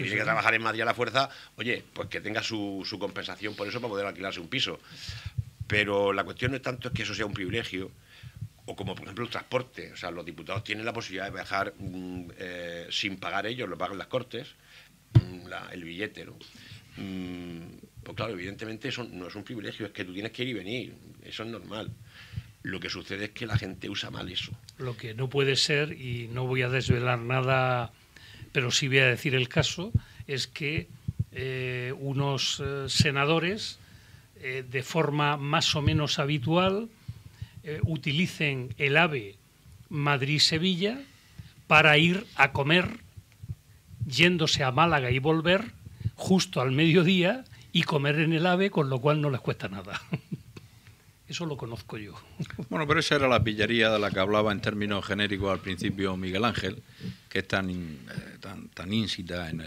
tiene que trabajar en Madrid a la fuerza, oye, pues que tenga su compensación por eso para poder alquilarse un piso. Pero la cuestión no es tanto que eso sea un privilegio, o como por ejemplo el transporte. O sea, los diputados tienen la posibilidad de viajar sin pagar ellos, lo pagan las Cortes, el billete, ¿no? Pues claro, evidentemente eso no es un privilegio, es que tú tienes que ir y venir, eso es normal. Lo que sucede es que la gente usa mal eso. Lo que no puede ser, y no voy a desvelar nada, pero sí voy a decir el caso, es que unos senadores de forma más o menos habitual utilicen el AVE Madrid-Sevilla para ir a comer, yéndose a Málaga y volver justo al mediodía y comer en el AVE, con lo cual no les cuesta nada. Eso lo conozco yo. Bueno, pero esa era la pillería de la que hablaba en términos genéricos al principio Miguel Ángel, que es tan ínsita en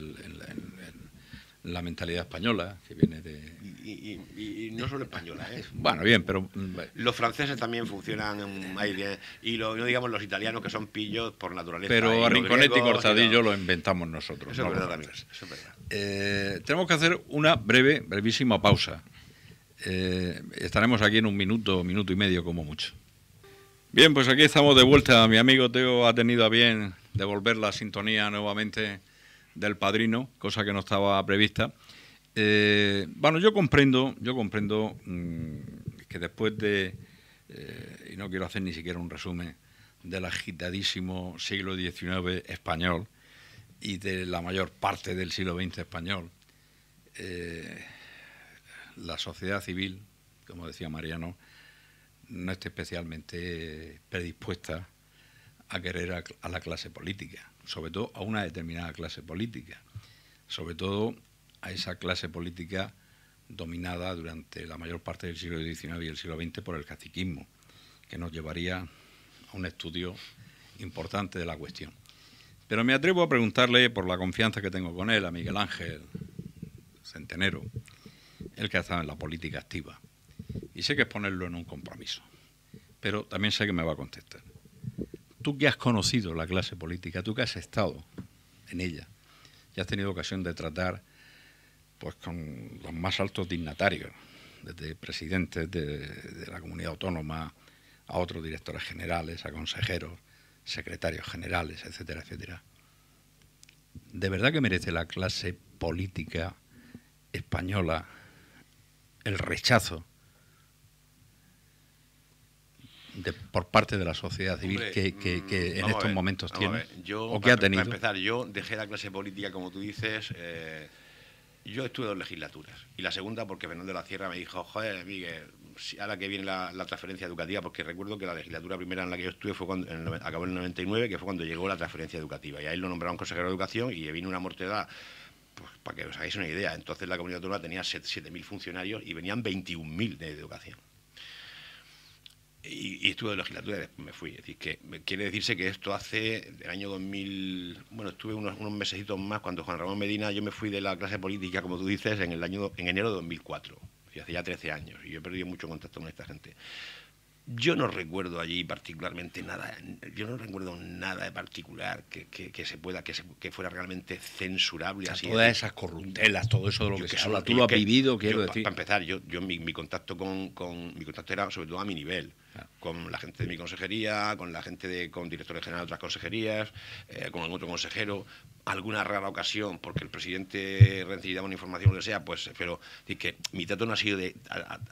la mentalidad española, que viene de... Y no solo española, ¿eh? Bueno, bien, pero... Los franceses también funcionan ahí bien, y no digamos los italianos, que son pillos por naturaleza. Pero a Rinconetti y Cortadillo lo inventamos nosotros. Eso es verdad también, eso es verdad. Tenemos que hacer una brevísima pausa. Estaremos aquí en un minuto y medio como mucho. Bien, pues aquí estamos de vuelta. Mi amigo Teo ha tenido a bien devolver la sintonía nuevamente del Padrino, cosa que no estaba prevista. Bueno, yo comprendo que después de, y no quiero hacer ni siquiera un resumen, del agitadísimo siglo XIX español y de la mayor parte del siglo XX español, la sociedad civil, como decía Mariano, no esté especialmente predispuesta a querer a la clase política, sobre todo a una determinada clase política, sobre todo a esa clase política dominada durante la mayor parte del siglo XIX y el siglo XX por el caciquismo, que nos llevaría a un estudio importante de la cuestión. Pero me atrevo a preguntarle, por la confianza que tengo con él, a Miguel Ángel Centenero, el que ha estado en la política activa, y sé que es ponerlo en un compromiso, pero también sé que me va a contestar. Tú que has conocido la clase política, tú que has estado en ella, y has tenido ocasión de tratar pues con los más altos dignatarios, desde presidentes de la comunidad autónoma a otros directores generales, a consejeros, secretarios generales, etcétera, etcétera. ¿De verdad que merece la clase política española el rechazo por parte de la sociedad civil que en estos momentos tiene? ¿O que ha tenido? Para empezar, yo dejé la clase política, como tú dices. Yo estuve 2 legislaturas, y la segunda porque Fernando de la Sierra me dijo, joder, Miguel, ahora que viene la transferencia educativa, porque recuerdo que la legislatura primera en la que yo estuve fue cuando acabó en el 99, que fue cuando llegó la transferencia educativa, y a él lo nombraron consejero de educación y vino una mortedad Pues para que os hagáis una idea, entonces la comunidad autónoma tenía 7.000 funcionarios y venían 21.000 de educación. Y estuve de legislatura y después me fui. Es decir, que quiere decirse que esto hace el año 2000... Bueno, estuve unos mesecitos más cuando Juan Ramón Medina, yo me fui de la clase política, como tú dices, en enero de 2004. Y hace ya 13 años. Y yo he perdido mucho contacto con esta gente. Yo no recuerdo allí particularmente nada. Yo no recuerdo nada de particular que fuera realmente censurable. O sea, así, todas esas corruptelas, todo eso de lo que se habla, tú lo has vivido, quiero decir. Para empezar, mi contacto mi contacto era sobre todo a mi nivel. Con la gente de mi consejería, con la gente con directores generales de otras consejerías, con algún otro consejero, alguna rara ocasión, porque el presidente recibía una información o lo que sea, pues, pero es que mi trato no ha sido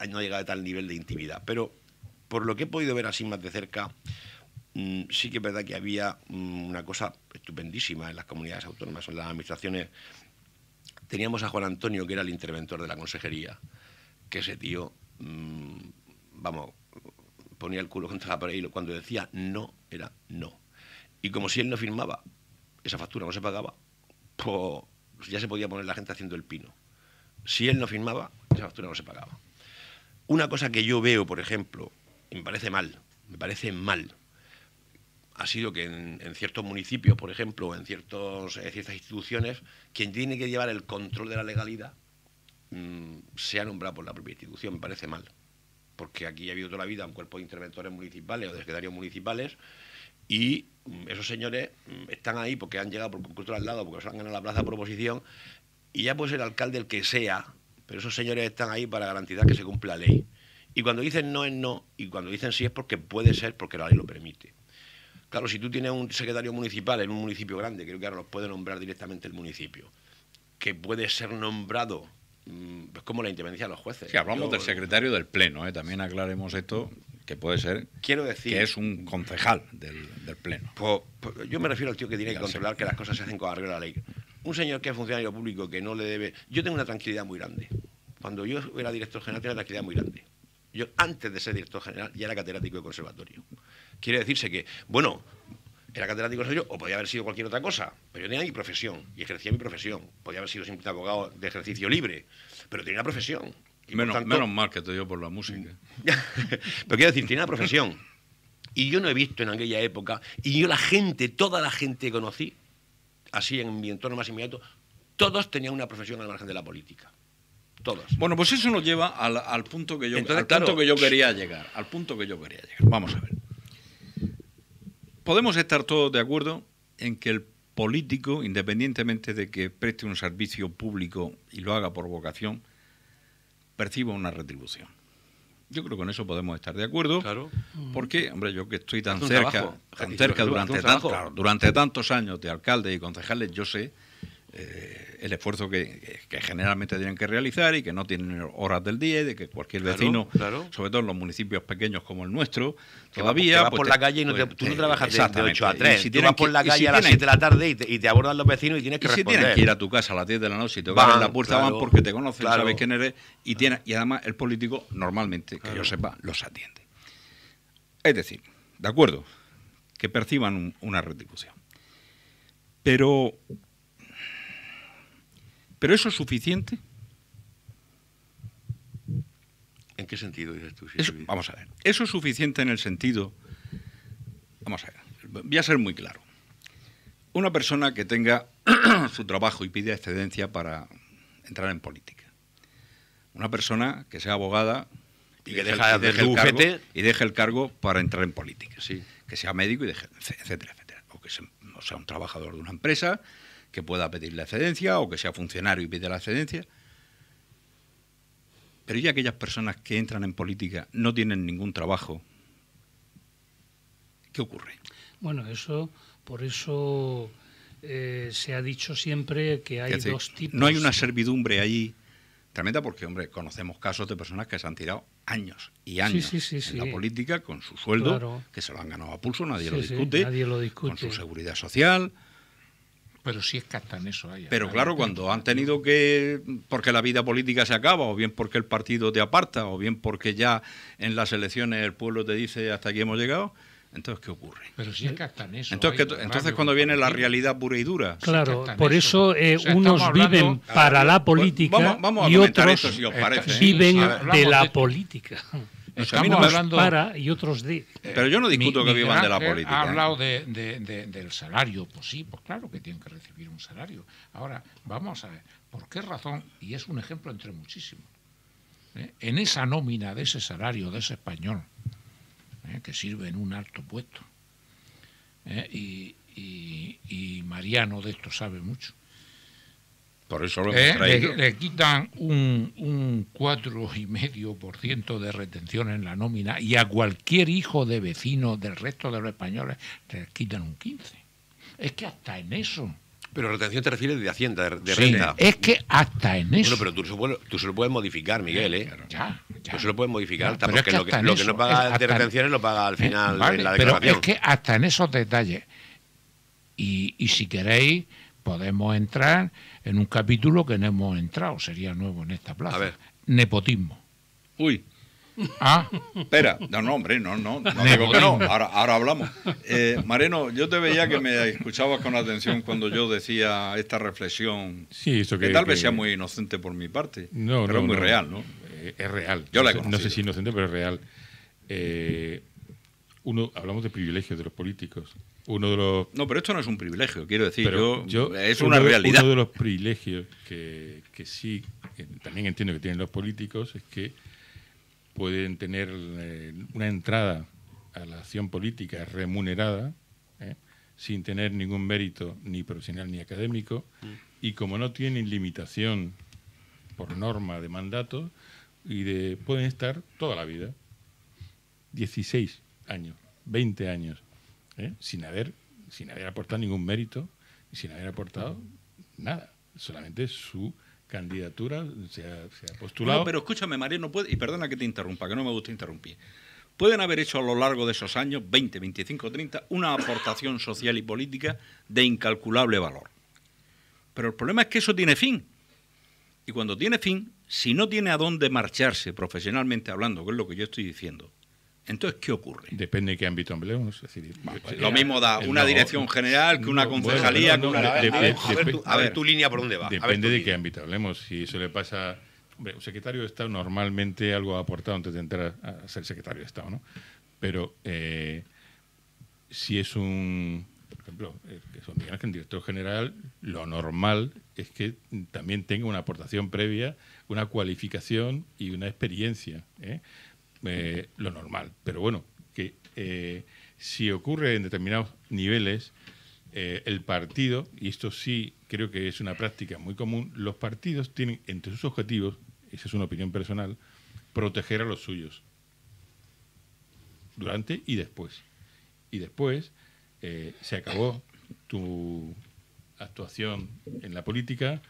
no ha llegado a tal nivel de intimidad. Pero por lo que he podido ver así más de cerca, sí que es verdad que había una cosa estupendísima en las comunidades autónomas, en las administraciones. Teníamos a Juan Antonio, que era el interventor de la consejería, que ese tío, ponía el culo contra la pared y cuando decía no, era no. Y como si él no firmaba, esa factura no se pagaba, pues ya se podía poner la gente haciendo el pino. Si él no firmaba, esa factura no se pagaba. Una cosa que yo veo, por ejemplo, y me parece mal, ha sido que en ciertos municipios, por ejemplo, en ciertas instituciones, quien tiene que llevar el control de la legalidad sea nombrado por la propia institución. Me parece mal. Porque aquí ha habido toda la vida un cuerpo de interventores municipales o de secretarios municipales y esos señores están ahí porque han llegado por concurso al lado, porque se han ganado la plaza por oposición, y ya puede ser alcalde el que sea, pero esos señores están ahí para garantizar que se cumpla la ley. Y cuando dicen no es no, y cuando dicen sí es porque puede ser, porque la ley lo permite. Claro, si tú tienes un secretario municipal en un municipio grande, creo que ahora los puede nombrar directamente el municipio, que puede ser nombrado... Es como la independencia de los jueces. Sí, hablamos del secretario del Pleno, también aclaremos esto, que puede ser, quiero decir, que es un concejal del Pleno. Pues yo me refiero al tío que tiene que controlar que las cosas se hacen con arreglo a la ley. Un señor que es funcionario público que no le debe... Yo tengo una tranquilidad muy grande. Cuando yo era director general tenía una tranquilidad muy grande. Yo antes de ser director general ya era catedrático de conservatorio. Quiere decirse que, bueno... Era catedrático de o podía haber sido cualquier otra cosa, pero yo tenía mi profesión y ejercía mi profesión. Podía haber sido simplemente abogado de ejercicio libre, pero tenía una profesión. Y menos mal que te dio por la música. Pero quiero decir, tenía una profesión. Y yo no he visto en aquella época, y yo toda la gente que conocí, así en mi entorno más inmediato, todos tenían una profesión al margen de la política. Todos. Bueno, pues eso nos lleva al punto que yo, punto que yo quería llegar. Al punto que yo quería llegar. Vamos a ver. Podemos estar todos de acuerdo en que el político, independientemente de que preste un servicio público y lo haga por vocación, perciba una retribución. Yo creo que con eso podemos estar de acuerdo. Claro. Porque, hombre, yo que estoy tan cerca durante tantos años de alcalde y concejales, yo sé el esfuerzo que generalmente tienen que realizar y que no tienen horas del día, y de que cualquier vecino, sobre todo en los municipios pequeños como el nuestro, todavía... Que vas por la calle y tú no trabajas de 8 a 3. Si tú vas por la calle a las 7 de la tarde y te abordan los vecinos y tienes que responder. Si tienes que ir a tu casa a las 10 de la noche y tocar en la puerta, van porque te conocen, sabes quién eres, y además el político normalmente, que yo sepa, los atiende. Es decir, de acuerdo, que perciban una retribución. Pero ¿eso es suficiente? ¿En qué sentido dices tú? Vamos a ver. Eso es suficiente en el sentido... Vamos a ver. Voy a ser muy claro. Una persona que tenga su trabajo y pide excedencia para entrar en política. Una persona que sea abogada y que deje el cargo para entrar en política. Sí. Que sea médico y etcétera, etcétera. O que sea un trabajador de una empresa que pueda pedir la excedencia, o que sea funcionario y pide la excedencia. Pero ¿y aquellas personas que entran en política no tienen ningún trabajo? ¿Qué ocurre? Bueno, por eso se ha dicho siempre que hay dos tipos. No hay una servidumbre ahí tremenda, porque, hombre, conocemos casos de personas que se han tirado años y años en la política con su sueldo, que se lo han ganado a pulso, nadie lo discute, con su seguridad social... Pero sí es que hasta en eso hay. Pero claro, cuando han tenido que... Porque la vida política se acaba, o bien porque el partido te aparta, o bien porque ya en las elecciones el pueblo te dice hasta aquí hemos llegado, Entonces, ¿qué ocurre? Pero si es que hasta en eso. Entonces cuando viene la realidad pura y dura. Claro, Sí, por eso o sea, unos estamos viven hablando- para la política Vamos a y comentar otros esto, si os parece. viven Sí, de hablamos la de- política. O sea, a mí Estamos no me- hablando. Para y otros de. Pero yo no discuto que Miguel vivan de la Ángel política. Ha ¿eh? hablado del salario. Pues sí, pues claro que tienen que recibir un salario. Ahora, vamos a ver, ¿por qué razón? Y es un ejemplo entre muchísimos. En esa nómina de ese salario, de ese español, que sirve en un alto puesto, y Mariano de esto sabe mucho, Por eso lo hemos traído. le quitan un 4,5% de retención en la nómina, y a cualquier hijo de vecino del resto de los españoles le quitan un 15%. Es que hasta en eso. Pero retención te refieres de Hacienda, de Sí, renta. es que hasta en eso. Bueno, pero tú se lo puedes modificar, Miguel, ¿eh? Ya. Tú se lo puedes modificar, Ya, pero porque es que lo que, hasta en lo que eso, no paga hasta de en- retenciones lo paga al final Vale, en la pero declaración. es que hasta en esos detalles. Y si queréis, podemos entrar en un capítulo que no hemos entrado, sería nuevo en esta plaza. A ver. Nepotismo. Uy, Ah, espera. No, hombre, no digo que no. Ahora hablamos. Mariano, yo te veía que me escuchabas con atención cuando yo decía esta reflexión, Sí, eso que tal vez sea muy inocente por mi parte, No, pero no, es muy no. real, ¿no? Es real. Yo la he No sé conocido. si inocente, pero es real. Hablamos de privilegios de los políticos. Uno de los No, pero esto no es un privilegio, quiero decir, Pero es uno una de- realidad. Uno de los privilegios que sí, que también entiendo que tienen los políticos, es que pueden tener una entrada a la acción política remunerada, sin tener ningún mérito ni profesional ni académico, y como no tienen limitación por norma de mandato, pueden estar toda la vida, 16 años, 20 años, sin haber aportado ningún mérito y sin haber aportado nada, solamente su candidatura se ha postulado. No, pero escúchame, Mariano, y perdona que te interrumpa, que no me gusta interrumpir. Pueden haber hecho a lo largo de esos años, 20, 25, 30, una aportación social y política de incalculable valor. Pero el problema es que eso tiene fin. Y cuando tiene fin, si no tiene a dónde marcharse profesionalmente hablando, que es lo que yo estoy diciendo, entonces, ¿qué ocurre? Depende de qué ámbito empleemos. Es decir, Lo mismo da una no, dirección general que una no, concejalía. bueno, que una- A ver tu línea por dónde va. A ver Depende tu de línea. qué ámbito hablemos. Si eso le pasa... Hombre, un secretario de Estado normalmente algo ha aportado antes de entrar a ser secretario de Estado, ¿no? Pero si es por ejemplo, que son Miguel Ángel, director general, lo normal es que también tenga una aportación previa, una cualificación y una experiencia, lo normal. Pero bueno, que si ocurre en determinados niveles, el partido, y esto sí creo que es una práctica muy común, los partidos tienen entre sus objetivos, esa es una opinión personal, proteger a los suyos durante y después. Y después se acabó tu actuación en la política,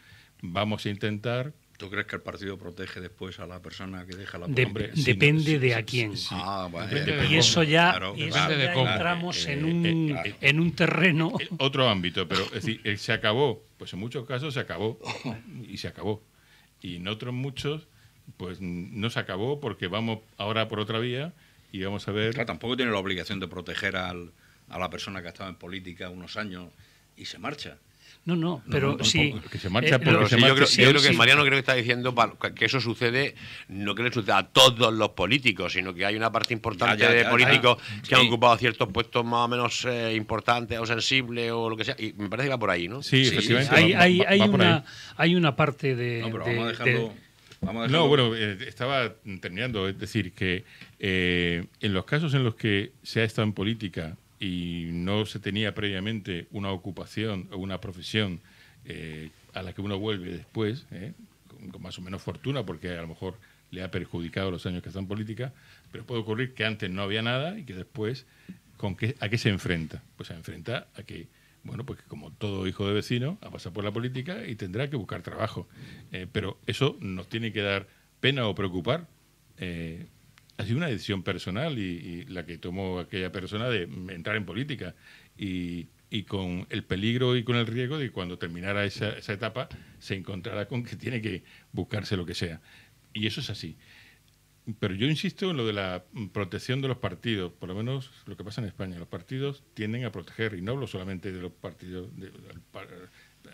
vamos a intentar... ¿Tú crees que el partido protege después a la persona que deja la Hombre, sí, Depende sí, de sí, a quién. sí. Ah, bueno. Depende de Y eso ya, Claro, y eso claro. Depende ya de cómo. entramos Claro. en un terreno. Otro ámbito, pero es decir, se acabó, pues en muchos casos se acabó y se acabó. Y en otros muchos, pues no se acabó porque vamos ahora por otra vía y vamos a ver... Claro, tampoco tiene la obligación de proteger a la persona que ha estado en política unos años y se marcha. No, pero no, sí. tampoco, que se marcha porque Pero se sí, yo marcha. creo que sí. Mariano creo que está diciendo que eso sucede, no que le suceda a todos los políticos, sino que hay una parte importante de políticos que han Sí. ocupado ciertos puestos más o menos importantes o sensibles o lo que sea. Y me parece que va por ahí, ¿no? Sí, Sí, efectivamente. Hay una parte de... No, pero de- vamos a dejarlo. Vamos a No, dejarlo- bueno, estaba terminando. Es decir, que en los casos en los que se ha estado en política y no se tenía previamente una ocupación o una profesión a la que uno vuelve después, con más o menos fortuna, porque a lo mejor le ha perjudicado los años que está en política, pero puede ocurrir que antes no había nada y que después, ¿a qué se enfrenta? Pues se enfrenta a que, bueno, pues que como todo hijo de vecino, ha pasado por la política y tendrá que buscar trabajo. Pero eso nos tiene que dar pena o preocupar. Ha sido una decisión personal y la que tomó aquella persona de entrar en política y con el peligro y con el riesgo de que cuando terminara esa etapa se encontrará con que tiene que buscarse lo que sea. Y eso es así. Pero yo insisto en lo de la protección de los partidos, por lo menos lo que pasa en España. Los partidos tienden a proteger, y no hablo solamente de los partidos,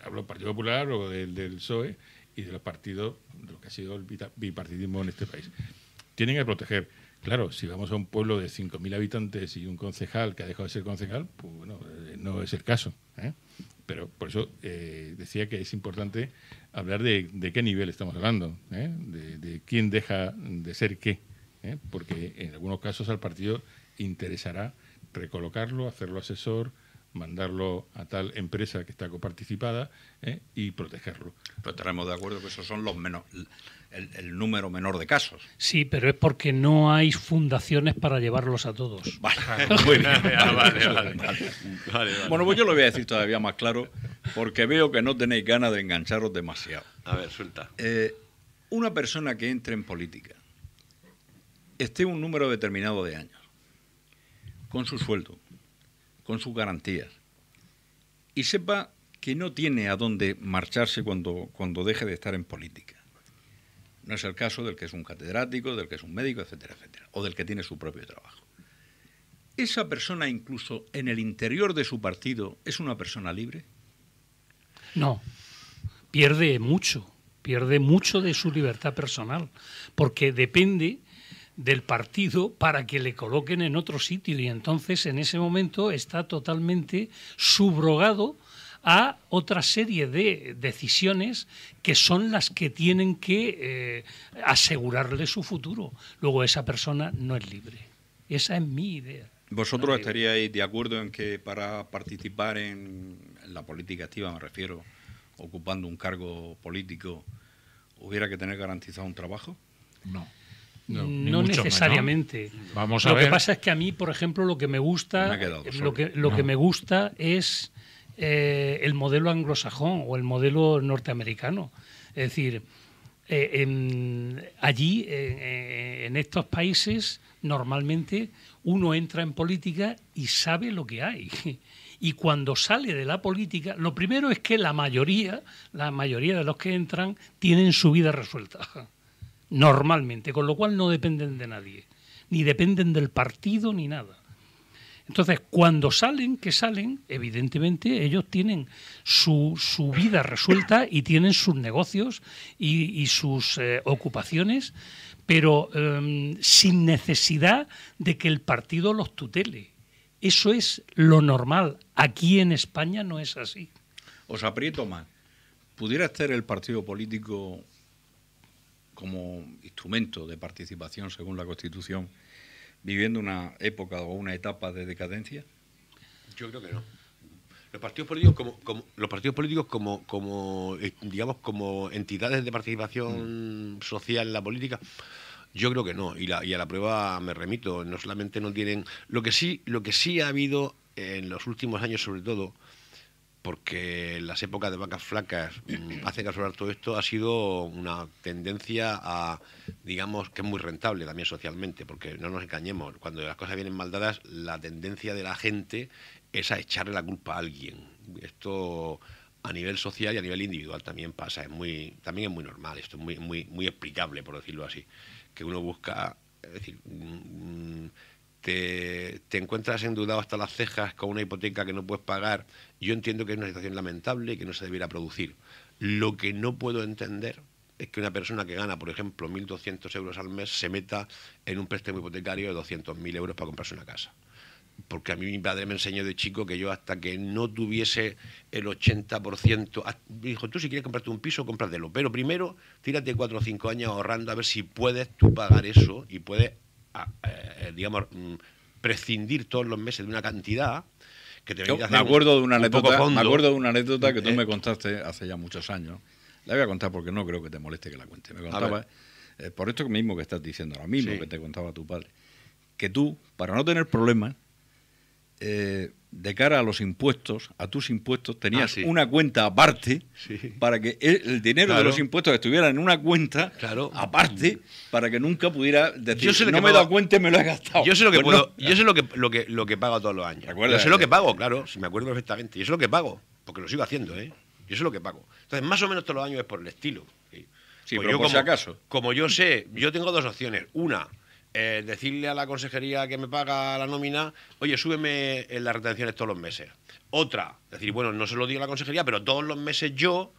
hablo del Partido Popular o del PSOE y de los partidos, de lo que ha sido el bipartidismo en este país. Tienen a proteger. Claro, si vamos a un pueblo de 5.000 habitantes y un concejal que ha dejado de ser concejal, pues bueno, no es el caso, ¿eh? Pero por eso decía que es importante hablar de qué nivel estamos hablando, ¿eh? De quién deja de ser qué, ¿eh? Porque en algunos casos al partido interesará recolocarlo, hacerlo asesor, mandarlo a tal empresa que está coparticipada, ¿eh? Y protegerlo. Pero estaremos de acuerdo que esos son los menos, el número menor de casos. Sí, pero es porque no hay fundaciones para llevarlos a todos. Vale, muy bien. Vale. Bueno, pues yo lo voy a decir todavía más claro, porque veo que no tenéis ganas de engancharos demasiado. A ver, suelta. Una persona que entre en política, esté un número determinado de años, con su sueldo, con sus garantías, y sepa que no tiene a dónde marcharse cuando deje de estar en política. No es el caso del que es un catedrático, del que es un médico, etcétera, etcétera, o del que tiene su propio trabajo. ¿Esa persona, incluso en el interior de su partido, es una persona libre? No, pierde mucho de su libertad personal, porque depende del partido para que le coloquen en otro sitio, y entonces en ese momento está totalmente subrogado a otra serie de decisiones que son las que tienen que asegurarle su futuro. Luego esa persona no es libre. Esa es mi idea. ¿Vosotros estaríais de acuerdo en que para participar en la política activa, me refiero, ocupando un cargo político, hubiera que tener garantizado un trabajo? No necesariamente. Vamos a ver. Lo que pasa es que a mí, por ejemplo, lo que me gusta, que me gusta es el modelo anglosajón o el modelo norteamericano. Es decir, allí, en estos países, normalmente uno entra en política y sabe lo que hay. Y cuando sale de la política, lo primero es que la mayoría de los que entran tienen su vida resuelta. Normalmente, con lo cual no dependen de nadie, ni dependen del partido ni nada. Entonces, cuando salen, evidentemente ellos tienen su vida resuelta y tienen sus negocios y sus ocupaciones, pero sin necesidad de que el partido los tutele. Eso es lo normal. Aquí en España no es así. Os aprieto más. ¿Pudiera ser el partido político como instrumento de participación según la Constitución, viviendo una época o una etapa de decadencia? Yo creo que no. Los partidos políticos como entidades de participación social en la política, yo creo que no. Y a la prueba me remito. No solamente no tienen. Lo que sí ha habido en los últimos años, sobre todo, porque las épocas de vacas flacas hacen aflorar todo esto, ha sido una tendencia a, digamos, que es muy rentable también socialmente, porque no nos engañemos, cuando las cosas vienen mal dadas, la tendencia de la gente es a echarle la culpa a alguien. Esto a nivel social y a nivel individual también pasa, también es muy normal, esto es muy explicable, por decirlo así, que uno busca, es decir, te encuentras endeudado hasta las cejas con una hipoteca que no puedes pagar. Yo entiendo que es una situación lamentable y que no se debiera producir. Lo que no puedo entender es que una persona que gana, por ejemplo, 1.200 euros al mes se meta en un préstamo hipotecario de 200.000 euros para comprarse una casa. Porque a mí mi padre me enseñó de chico que yo, hasta que no tuviese el 80%, dijo, tú si quieres comprarte un piso, cómpratelo, pero primero tírate 4 o 5 años ahorrando a ver si puedes tú pagar eso y puedes digamos, prescindir todos los meses de una cantidad que te me acuerdo de una anécdota que tú me contaste hace ya muchos años. La voy a contar porque no creo que te moleste que la cuente. Me contaba, por esto mismo que estás diciendo ahora mismo, sí, que te contaba tu padre, que tú, para no tener problemas, de cara a los impuestos, a tus impuestos, tenías una cuenta aparte, sí, para que el dinero, claro, de los impuestos estuviera en una cuenta, claro, aparte, para que nunca pudiera decir, no me he dado cuenta y me lo he gastado. Yo sé lo que puedo, yo sé lo que pago todos los años. Yo sé lo que pago, claro, si me acuerdo perfectamente. Yo sé lo que pago, porque lo sigo haciendo, Yo sé lo que pago. Entonces, más o menos todos los años es por el estilo. ¿Sí? Sí, Pues pero yo por si como, acaso. como yo sé, yo tengo dos opciones. Una, decirle a la consejería que me paga la nómina, oye, súbeme en las retenciones todos los meses. Otra, decir, bueno, no se lo digo a la consejería, pero todos los meses yo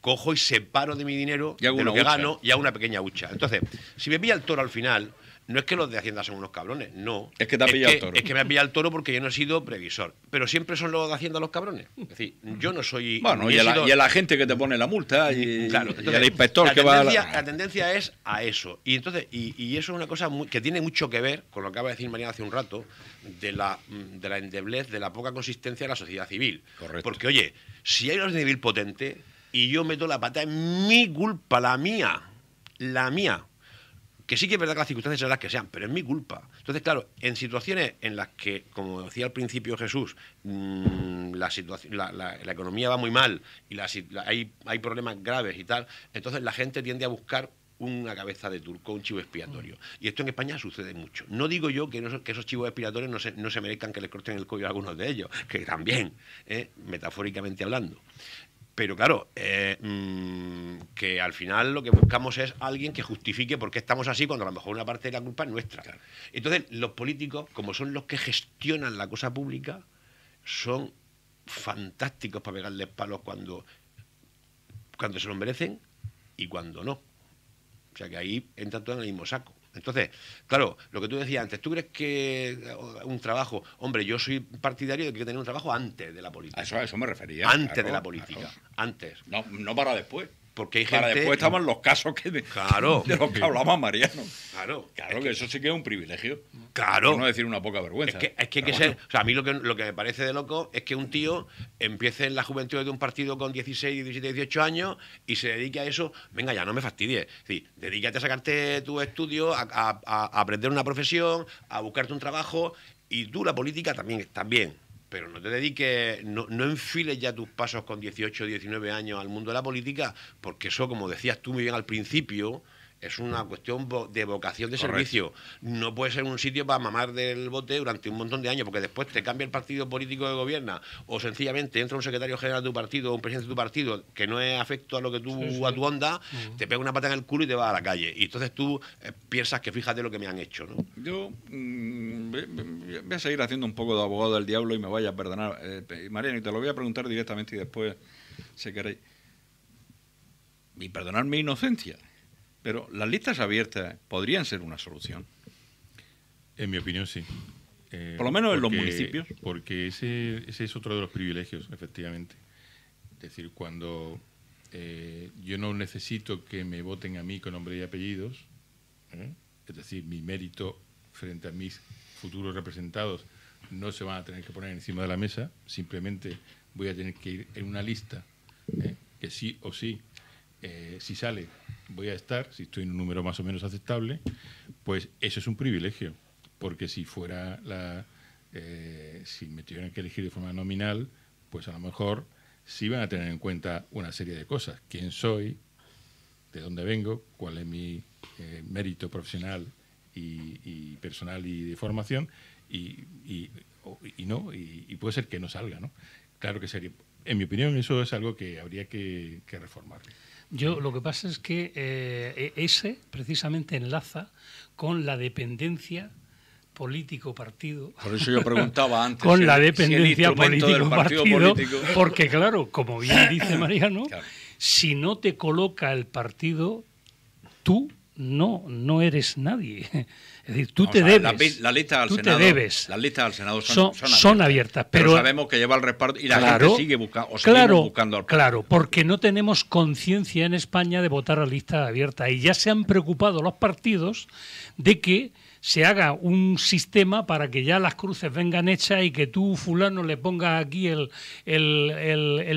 cojo y separo de mi dinero, Y hago de lo una que hucha. gano, y hago una pequeña hucha. Entonces, si me pilla el toro al final, no es que los de Hacienda son unos cabrones, no. Es que te ha pillado el toro. Es que me ha pillado el toro porque yo no he sido previsor. Pero siempre son los de Hacienda los cabrones. Es decir, yo no soy... Bueno, ni y he el sido- agente que te pone la multa y, Claro, y entonces, el inspector la que va a tendencia, la tendencia es a eso. Y entonces, y eso es una cosa que tiene mucho que ver con lo que acaba de decir Mariana hace un rato, de la endeblez, de la poca consistencia de la sociedad civil. Correcto. Porque, oye, si hay orden civil potente y yo meto la pata, es mi culpa, la mía. Que sí que es verdad que las circunstancias sean las que sean, pero es mi culpa. Entonces, claro, en situaciones en las que, como decía al principio Jesús, la economía va muy mal y hay problemas graves y tal, entonces la gente tiende a buscar una cabeza de turco, un chivo expiatorio. Y esto en España sucede mucho. No digo yo que esos chivos expiatorios no se merezcan que les corten el cuello a algunos de ellos, que también, metafóricamente hablando. Pero claro, que al final lo que buscamos es alguien que justifique por qué estamos así cuando a lo mejor una parte de la culpa es nuestra. Claro. Entonces, los políticos, como son los que gestionan la cosa pública, son fantásticos para pegarles palos cuando se lo merecen y cuando no. O sea que ahí entra todo en el mismo saco. Entonces, claro, lo que tú decías antes, ¿tú crees que un trabajo... Hombre, yo soy partidario de que hay que tener un trabajo antes de la política. A eso me refería. Antes claro, de la política. Claro. Antes. No para después. Porque hay Para gente... después estaban los casos Claro. de los que hablaba Mariano. Claro. Claro que eso sí que es un privilegio. Claro. Por no decir una poca vergüenza. Es que hay que ser... O sea, a mí lo que me parece de loco es que un tío empiece en la juventud de un partido con 16, 17, 18 años y se dedique a eso. Venga, ya no me fastidies. Es decir, dedícate a sacarte tu estudio, a aprender una profesión, a buscarte un trabajo, y tú la política también. Pero no te dediques, no enfiles ya tus pasos con 18 o 19 años al mundo de la política, porque eso, como decías tú muy bien al principio, es una cuestión de vocación de Correcto. servicio. No puede ser un sitio para mamar del bote durante un montón de años, porque después te cambia el partido político que gobierna, o sencillamente entra un secretario general de tu partido o un presidente de tu partido que no es afecto a lo que tú, a tu onda, te pega una pata en el culo y te vas a la calle. Y entonces tú piensas que fíjate lo que me han hecho, ¿no? Yo voy a seguir haciendo un poco de abogado del diablo y me vaya a perdonar. Mariano, y te lo voy a preguntar directamente y después, si queréis. Y perdonar mi inocencia. Pero las listas abiertas podrían ser una solución. En mi opinión, sí. Por lo menos en los municipios. Porque ese es otro de los privilegios, efectivamente. Es decir, cuando yo no necesito que me voten a mí con nombre y apellidos, es decir, mi mérito frente a mis futuros representados no se van a tener que poner encima de la mesa, simplemente voy a tener que ir en una lista que sí o sí, si sale, voy a estar, si estoy en un número más o menos aceptable, pues eso es un privilegio, porque si fuera si me tuvieran que elegir de forma nominal, pues a lo mejor sí van a tener en cuenta una serie de cosas: quién soy, de dónde vengo, cuál es mi mérito profesional y personal y de formación, y puede ser que no salga, ¿no? Claro que sería. En mi opinión, eso es algo que habría que reformar. Yo lo que pasa es que ese precisamente enlaza con la dependencia político-partido. Por eso yo preguntaba antes. Con la si el dependencia instrumento del partido político-partido, político. porque claro, como bien dice Mariano, Claro. si no te coloca el partido, tú no eres nadie. Es decir, tú te debes. La lista al tú Senado, te debes. Las listas al Senado Son abiertas, pero sabemos que lleva el respaldo y la claro, gente sigue buscando, seguimos buscando al partido. Claro, porque no tenemos conciencia en España de votar a lista abierta, y ya se han preocupado los partidos de que se haga un sistema para que ya las cruces vengan hechas y que tú, fulano, le pongas aquí el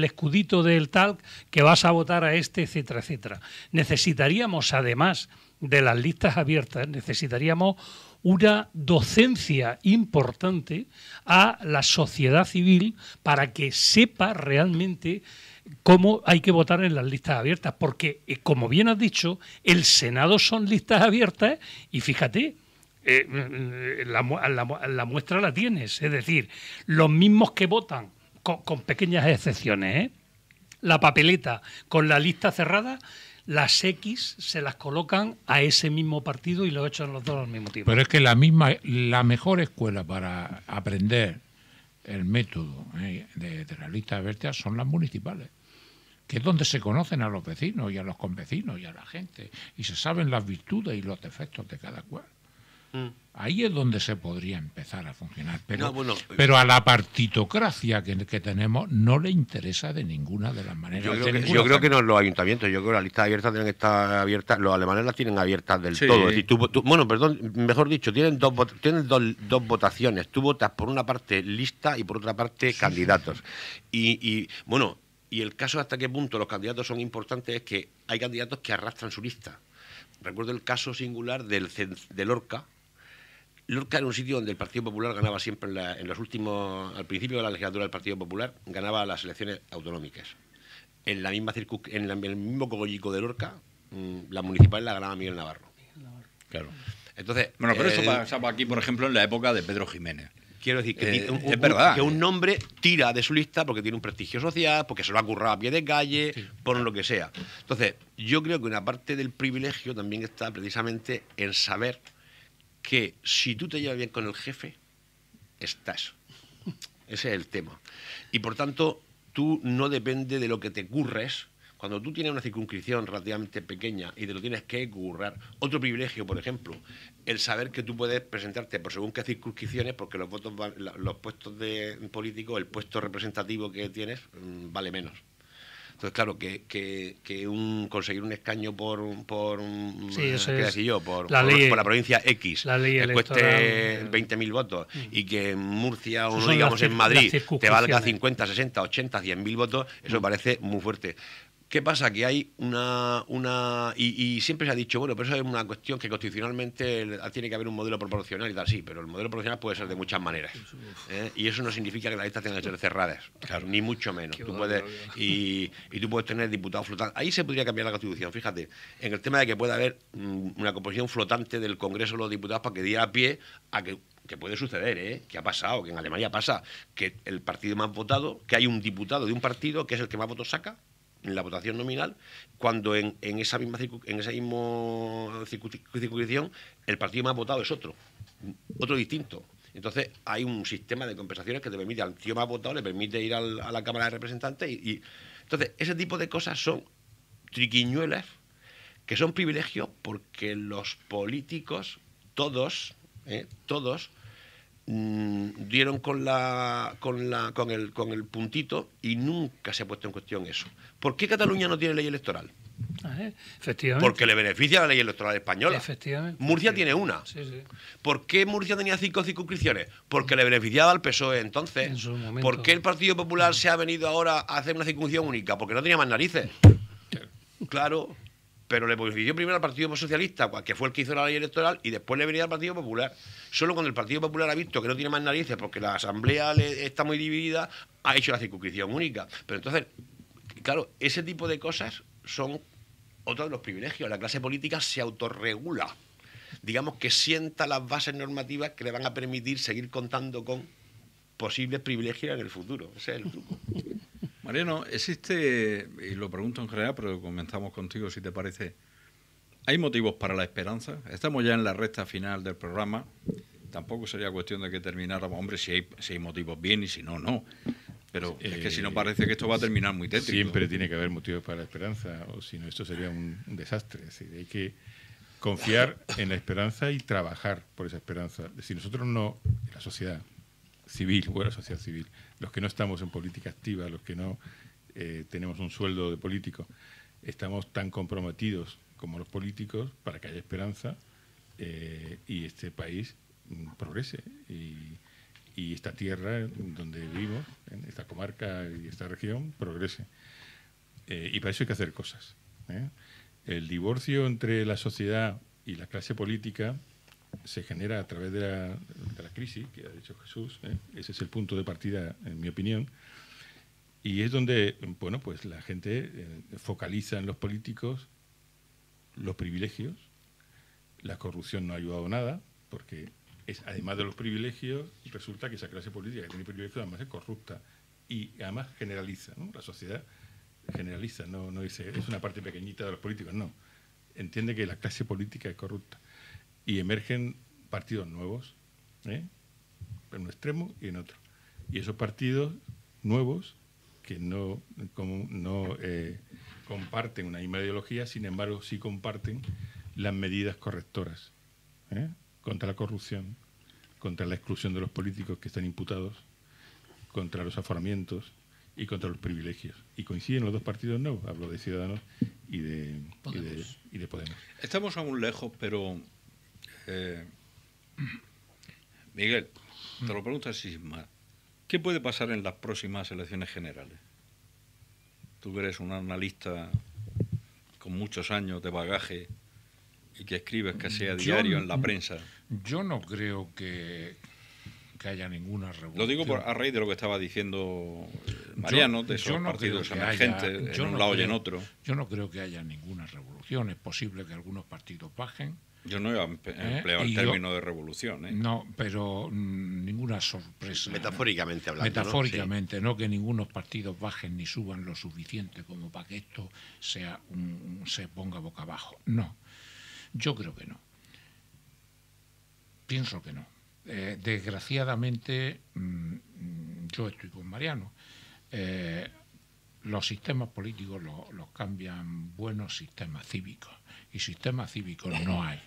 escudito del tal que vas a votar a este, etcétera, etcétera. Necesitaríamos, además de las listas abiertas, necesitaríamos una docencia importante a la sociedad civil para que sepa realmente cómo hay que votar en las listas abiertas, porque, como bien has dicho, el Senado son listas abiertas y fíjate, la muestra la tienes, es decir, los mismos que votan, con pequeñas excepciones, la papeleta con la lista cerrada, las X se las colocan a ese mismo partido y lo echan los dos al mismo tiempo. Pero es que la mejor escuela para aprender el método de la lista abierta son las municipales, que es donde se conocen a los vecinos y a los convecinos y a la gente, y se saben las virtudes y los defectos de cada cual. Ahí es donde se podría empezar a funcionar. Pero a la partitocracia que tenemos no le interesa de ninguna de las maneras. Yo creo que no los ayuntamientos. Yo creo que las listas abiertas tienen que estar abiertas. Los alemanes las tienen abiertas del todo. Es decir, mejor dicho, tienen dos votaciones. Tú votas por una parte lista y por otra parte candidatos. Y el caso hasta qué punto los candidatos son importantes es que hay candidatos que arrastran su lista. Recuerdo el caso singular de Lorca. Lorca era un sitio donde el Partido Popular ganaba siempre al principio de la legislatura del Partido Popular, ganaba las elecciones autonómicas. En el mismo cogollico de Lorca, la municipal la ganaba Miguel Navarro. Claro. Entonces, pero eso pasaba aquí, por ejemplo, en la época de Pedro Jiménez. Quiero decir que, es verdad. Que un nombre tira de su lista porque tiene un prestigio social, porque se lo ha currado a pie de calle, por lo que sea. Entonces, yo creo que una parte del privilegio también está precisamente en saber que si tú te llevas bien con el jefe, estás. Ese es el tema. Y por tanto, tú no depende de lo que te curres. Cuando tú tienes una circunscripción relativamente pequeña y te lo tienes que currar, otro privilegio, por ejemplo, el saber que tú puedes presentarte por según qué circunscripciones, porque los puestos de políticos, el puesto representativo que tienes, vale menos. Entonces, claro, conseguir un escaño por la provincia X, que cueste 20.000 votos, y que en Murcia o digamos en Madrid te valga 50, 60, 80, 100.000 votos, eso me parece muy fuerte. ¿Qué pasa? Que hay y siempre se ha dicho, bueno, pero eso es una cuestión que constitucionalmente tiene que haber un modelo proporcional y tal, sí, pero el modelo proporcional puede ser de muchas maneras. Y eso no significa que las listas tengan que ser cerradas, claro, ni mucho menos. Tú puedes tener diputados flotantes. Ahí se podría cambiar la Constitución, fíjate, en el tema de que pueda haber una composición flotante del Congreso de los Diputados para que diera pie a que puede suceder, que ha pasado, que en Alemania pasa, que el partido más votado, que hay un diputado de un partido que es el que más votos saca en la votación nominal, cuando en esa misma circunscripción el partido más votado es otro distinto. Entonces hay un sistema de compensaciones que te permite al tío más votado, le permite ir a la Cámara de Representantes entonces ese tipo de cosas son triquiñuelas que son privilegios porque los políticos todos dieron con el puntito y nunca se ha puesto en cuestión eso. ¿Por qué Cataluña no tiene ley electoral? Efectivamente. Porque le beneficia la ley electoral española. Efectivamente. Murcia tiene una. Sí. ¿Por qué Murcia tenía 5 circunscripciones? Porque le beneficiaba al PSOE entonces. En su momento. ¿Por qué el Partido Popular se ha venido ahora a hacer una circunscripción única? Porque no tenía más narices. Claro. Pero le benefició primero al Partido Socialista, que fue el que hizo la ley electoral, y después le venía al Partido Popular. Solo cuando el Partido Popular ha visto que no tiene más narices porque la Asamblea está muy dividida, ha hecho la circunscripción única. Pero entonces, claro, ese tipo de cosas son otro de los privilegios. La clase política se autorregula. Digamos que sienta las bases normativas que le van a permitir seguir contando con posibles privilegios en el futuro. Ese es el truco. Mariano, existe, y lo pregunto en general, pero comenzamos contigo si te parece, ¿hay motivos para la esperanza? Estamos ya en la recta final del programa, tampoco sería cuestión de que termináramos, hombre, si hay motivos bien y si no, no. Pero es que si no parece que esto va a terminar muy tétrico. Siempre tiene que haber motivos para la esperanza, o si no esto sería un desastre. Es decir, hay que confiar en la esperanza y trabajar por esa esperanza. Si nosotros no, la sociedad civil, o la sociedad civil, los que no estamos en política activa, los que no tenemos un sueldo de político, estamos tan comprometidos como los políticos para que haya esperanza y este país progrese y esta tierra donde vivimos, en esta comarca y esta región, progrese. Y para eso hay que hacer cosas. El divorcio entre la sociedad y la clase política se genera a través de la crisis, que ha dicho Jesús. Ese es el punto de partida, en mi opinión. Y es donde, bueno, pues la gente focaliza en los políticos los privilegios. La corrupción no ha ayudado nada, porque además de los privilegios, resulta que esa clase política que tiene privilegios además es corrupta y además generaliza, ¿no? La sociedad generaliza, no dice es una parte pequeñita de los políticos, no. Entiende que la clase política es corrupta y emergen partidos nuevos, en un extremo y en otro. Y esos partidos nuevos que no comparten una misma ideología, sin embargo sí comparten las medidas correctoras contra la corrupción, contra la exclusión de los políticos que están imputados, contra los aforamientos y contra los privilegios. Y coinciden los dos partidos nuevos, hablo de Ciudadanos y de Podemos. Estamos aún lejos, pero Miguel, te lo pregunto así sin más. ¿Qué puede pasar en las próximas elecciones generales? Tú que eres un analista con muchos años de bagaje y que escribes casi a diario en la prensa. Yo no creo que haya ninguna revolución. Lo digo a raíz de lo que estaba diciendo Mariano, de esos partidos emergentes, en un lado y en otro. Yo no creo que haya ninguna revolución. Es posible que algunos partidos bajen. Yo no he empleado el término de revolución. No, pero ninguna sorpresa. Metafóricamente hablando. Metafóricamente, ¿no? Que ningunos partidos bajen ni suban lo suficiente como para que esto sea se ponga boca abajo. No, yo creo que no. Pienso que no. Desgraciadamente, yo estoy con Mariano. Los sistemas políticos los cambian buenos sistemas cívicos. Y sistemas cívicos no hay.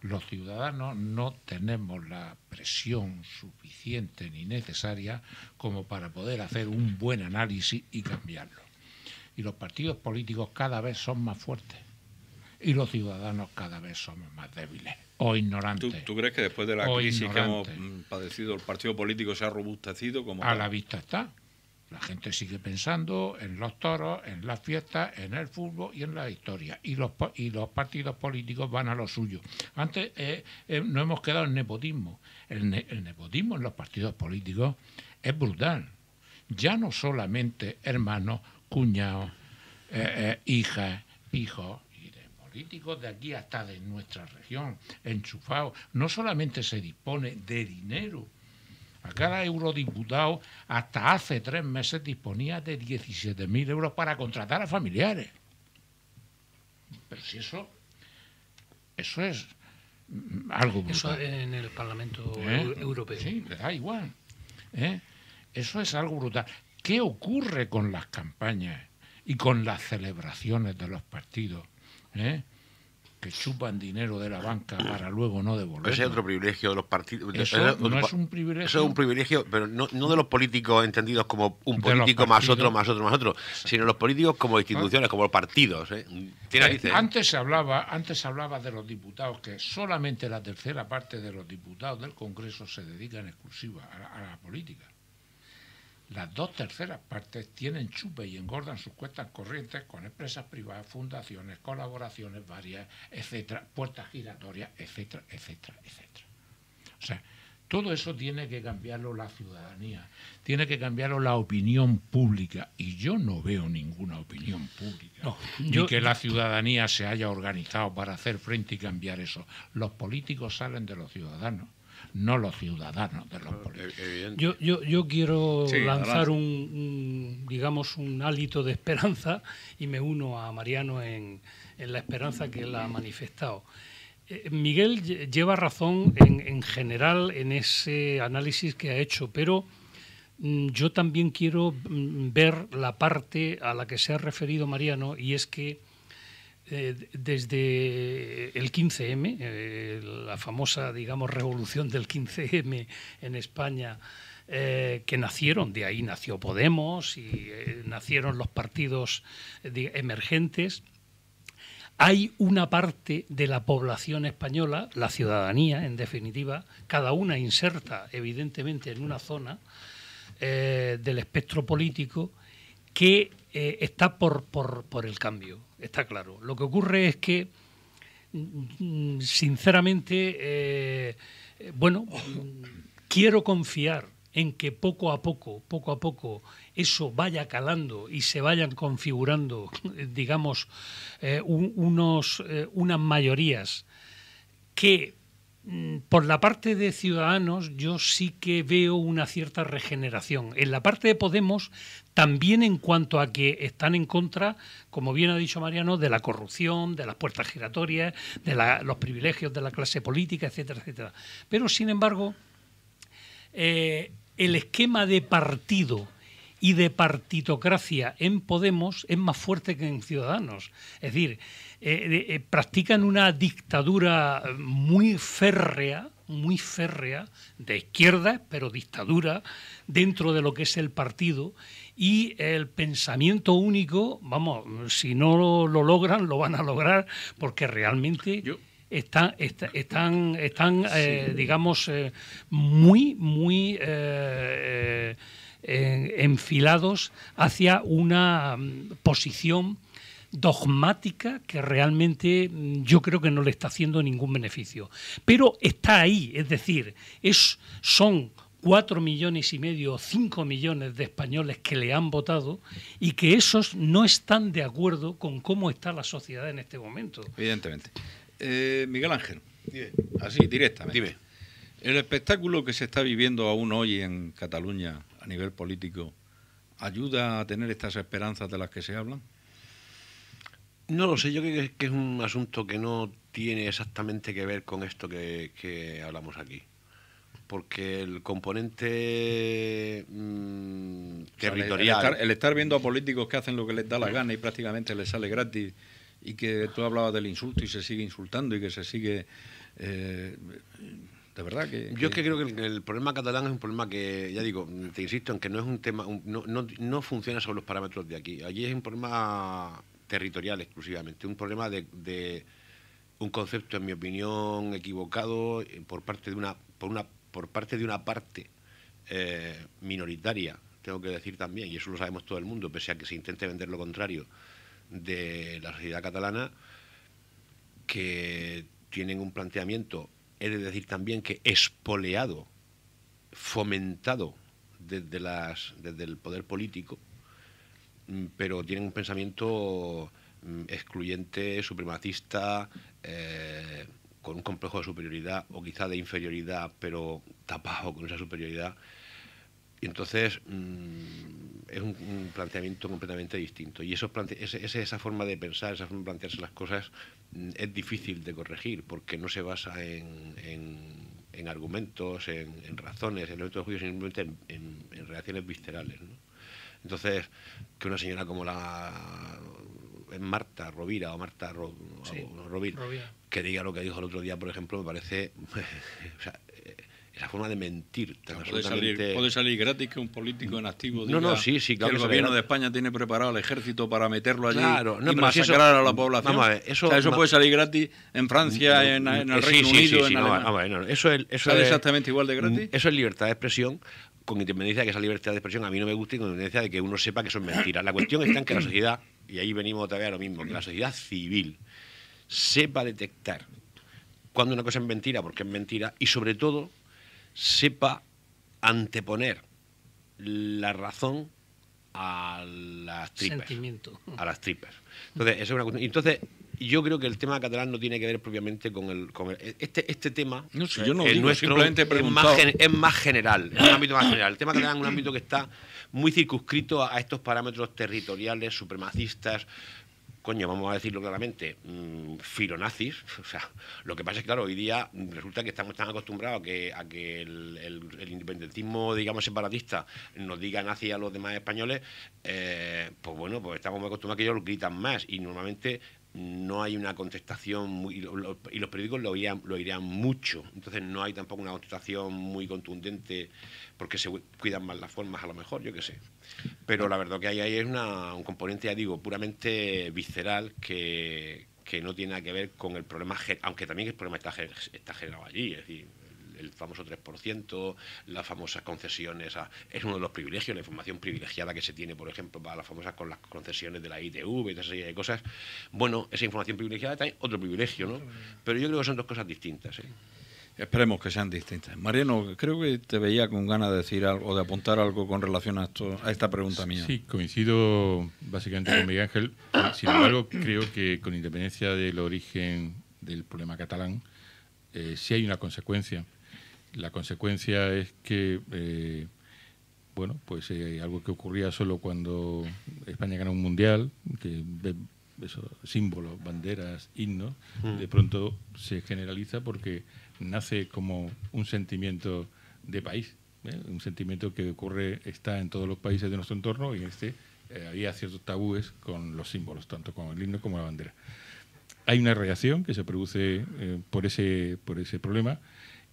Los ciudadanos no tenemos la presión suficiente ni necesaria como para poder hacer un buen análisis y cambiarlo. Y los partidos políticos cada vez son más fuertes. Y los ciudadanos cada vez somos más débiles o ignorantes. ¿Tú crees que después de la crisis que hemos padecido el partido político se ha robustecido? A la vista está. La gente sigue pensando en los toros, en las fiestas, en el fútbol y en la historia. Y los partidos políticos van a lo suyo. Antes no hemos quedado en nepotismo. El nepotismo en los partidos políticos es brutal. Ya no solamente hermanos, cuñados, hijas, hijos, políticos de aquí hasta de nuestra región, enchufados. No solamente se dispone de dinero. A cada eurodiputado hasta hace 3 meses disponía de 17.000 euros para contratar a familiares. Pero si eso es algo brutal. Eso en el Parlamento Europeo. Sí, le da igual. Eso es algo brutal. ¿Qué ocurre con las campañas y con las celebraciones de los partidos? Que chupan dinero de la banca para luego no devolverlo. Ese es otro privilegio de los partidos. Eso no es un privilegio. Eso es un privilegio, pero no de los políticos entendidos como un político más otro, sino los políticos como instituciones, como los partidos. Antes se hablaba de los diputados, que solamente la tercera parte de los diputados del Congreso se dedican exclusiva a la política. Las 2/3 partes tienen chupe y engordan sus cuentas corrientes con empresas privadas, fundaciones, colaboraciones varias, etcétera, puertas giratorias, etcétera, etcétera, etcétera. O sea, todo eso tiene que cambiarlo la ciudadanía, tiene que cambiarlo la opinión pública, y yo no veo ninguna opinión pública, ni que la ciudadanía se haya organizado para hacer frente y cambiar eso. Los políticos salen de los ciudadanos, no los ciudadanos de los políticos. Yo quiero lanzar un hálito de esperanza, y me uno a Mariano en la esperanza que él ha manifestado. Miguel lleva razón en general en ese análisis que ha hecho, pero yo también quiero ver la parte a la que se ha referido Mariano, y es que desde el 15M, la famosa, revolución del 15M en España, que nacieron, de ahí nació Podemos y nacieron los partidos emergentes, hay una parte de la población española, la ciudadanía en definitiva, cada una inserta evidentemente en una zona del espectro político, que está por el cambio, está claro. Lo que ocurre es que, sinceramente, quiero confiar en que poco a poco, eso vaya calando y se vayan configurando, unas mayorías que por la parte de Ciudadanos yo sí que veo una cierta regeneración. En la parte de Podemos también, en cuanto a que están en contra, como bien ha dicho Mariano, de la corrupción, de las puertas giratorias, de los privilegios de la clase política, etcétera, etcétera. Pero, sin embargo, el esquema de partido y de partitocracia en Podemos es más fuerte que en Ciudadanos. Es decir, practican una dictadura muy férrea, de izquierda, pero dictadura dentro de lo que es el partido, y el pensamiento único, vamos, si no lo logran, lo van a lograr, porque realmente están digamos, muy enfilados hacia una posición dogmática que realmente yo creo que no le está haciendo ningún beneficio. Pero está ahí, es decir, son 4,5 millones, 5 millones de españoles que le han votado y que esos no están de acuerdo con cómo está la sociedad en este momento. Evidentemente. Miguel Ángel, así directamente. Dime. El espectáculo que se está viviendo aún hoy en Cataluña a nivel político, ¿ayuda a tener estas esperanzas de las que se hablan? No lo sé, yo creo que es un asunto que no tiene exactamente que ver con esto que hablamos aquí. Porque el componente territorial... El estar viendo a políticos que hacen lo que les da la gana y prácticamente les sale gratis, y que tú hablabas del insulto y se sigue insultando y que se sigue... de verdad que... Yo es que creo que el problema catalán es un problema que, ya digo, te insisto en que no es un tema... No funciona sobre los parámetros de aquí. Allí es un problema territorial exclusivamente, un problema de un concepto, en mi opinión, equivocado por parte de una parte minoritaria, tengo que decir también, y eso lo sabemos todo el mundo, pese a que se intente vender lo contrario, de la sociedad catalana, que tienen un planteamiento, he de decir también que espoleado, fomentado desde el poder político, pero tienen un pensamiento excluyente, supremacista, con un complejo de superioridad o quizá de inferioridad, pero tapado con esa superioridad. Y entonces es un planteamiento completamente distinto. Y esa forma de pensar, esa forma de plantearse las cosas es difícil de corregir, porque no se basa en argumentos, en razones, en elementos de juicio, simplemente en reacciones viscerales, ¿no? Entonces, que una señora como Marta Rovira o Marta Rovira, que diga lo que dijo el otro día, por ejemplo, me parece... o sea, esa forma de mentir tan absolutamente... ¿Puede salir gratis que un político en activo diga sí, claro, que el gobierno de España tiene preparado el ejército para meterlo allí y masacrar a la población? Vamos a ver, eso puede salir gratis en Francia, en el Reino Unido, en Alemania. Eso ¿Sale exactamente igual de gratis? Eso es libertad de expresión, con independencia de que esa libertad de expresión a mí no me gusta y con independencia de que uno sepa que eso es mentira. La cuestión está en que la sociedad, y ahí venimos otra vez a lo mismo, que la sociedad civil sepa detectar cuando una cosa es mentira, porque es mentira, y sobre todo sepa anteponer la razón a las tripas. Sentimiento. A las tripas. Entonces, esa es una cuestión. Entonces, yo creo que el tema catalán no tiene que ver propiamente con este tema. No sé, yo no el digo, nuestro simplemente he preguntado. es más general, es un ámbito más general. El tema catalán es un ámbito que está muy circunscrito a estos parámetros territoriales, supremacistas, coño, vamos a decirlo claramente, filonazis. O sea, lo que pasa es que, claro, hoy día resulta que estamos tan acostumbrados a que el independentismo, digamos, separatista nos diga nazi a los demás españoles, pues bueno, pues estamos muy acostumbrados a que ellos lo gritan más y normalmente no hay una contestación y los periódicos lo oirían mucho, entonces no hay tampoco una contestación muy contundente porque se cuidan más las formas, a lo mejor, yo qué sé. Pero la verdad que hay ahí es un componente, ya digo, puramente visceral que no tiene nada que ver con el problema, aunque también el problema está generado allí, es decir, el famoso 3%, las famosas concesiones, es uno de los privilegios, la información privilegiada que se tiene, por ejemplo, para las famosas con las concesiones de la ITV y esa serie de cosas. Bueno, esa información privilegiada también otro privilegio, ¿no? Pero yo creo que son dos cosas distintas, ¿eh? Esperemos que sean distintas. Mariano, creo que te veía con ganas de decir algo o de apuntar algo con relación a esta pregunta mía. Sí, coincido básicamente con Miguel Ángel. Sin embargo, creo que con independencia del origen del problema catalán, sí hay una consecuencia. La consecuencia es que, algo que ocurría solo cuando España ganó un mundial, que esos símbolos, banderas, himnos, de pronto se generaliza porque nace como un sentimiento de país, un sentimiento que está en todos los países de nuestro entorno, y había ciertos tabúes con los símbolos, tanto con el himno como la bandera. Hay una reacción que se produce por ese problema,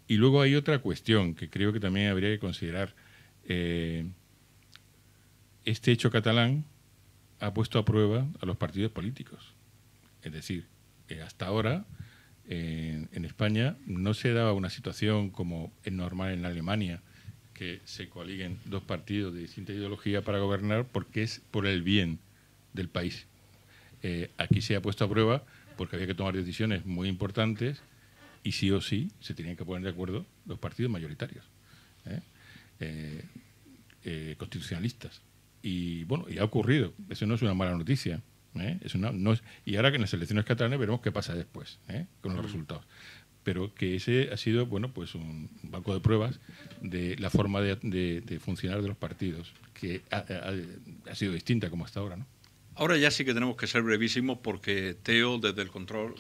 y luego hay otra cuestión que creo que también habría que considerar. Este hecho catalán ha puesto a prueba a los partidos políticos. Es decir, hasta ahora en España no se daba una situación como es normal en Alemania, que se coaliguen dos partidos de distinta ideología para gobernar porque es por el bien del país. Aquí se ha puesto a prueba porque había que tomar decisiones muy importantes y sí o sí se tenían que poner de acuerdo los partidos mayoritarios, constitucionalistas. Y bueno, y ha ocurrido. Eso no es una mala noticia. Y ahora que en las elecciones catalanas veremos qué pasa después con los resultados. Pero que ese ha sido un banco de pruebas de la forma de funcionar de los partidos, que ha sido distinta como hasta ahora, ¿no? Ahora ya sí que tenemos que ser brevísimos porque Teo, desde el control,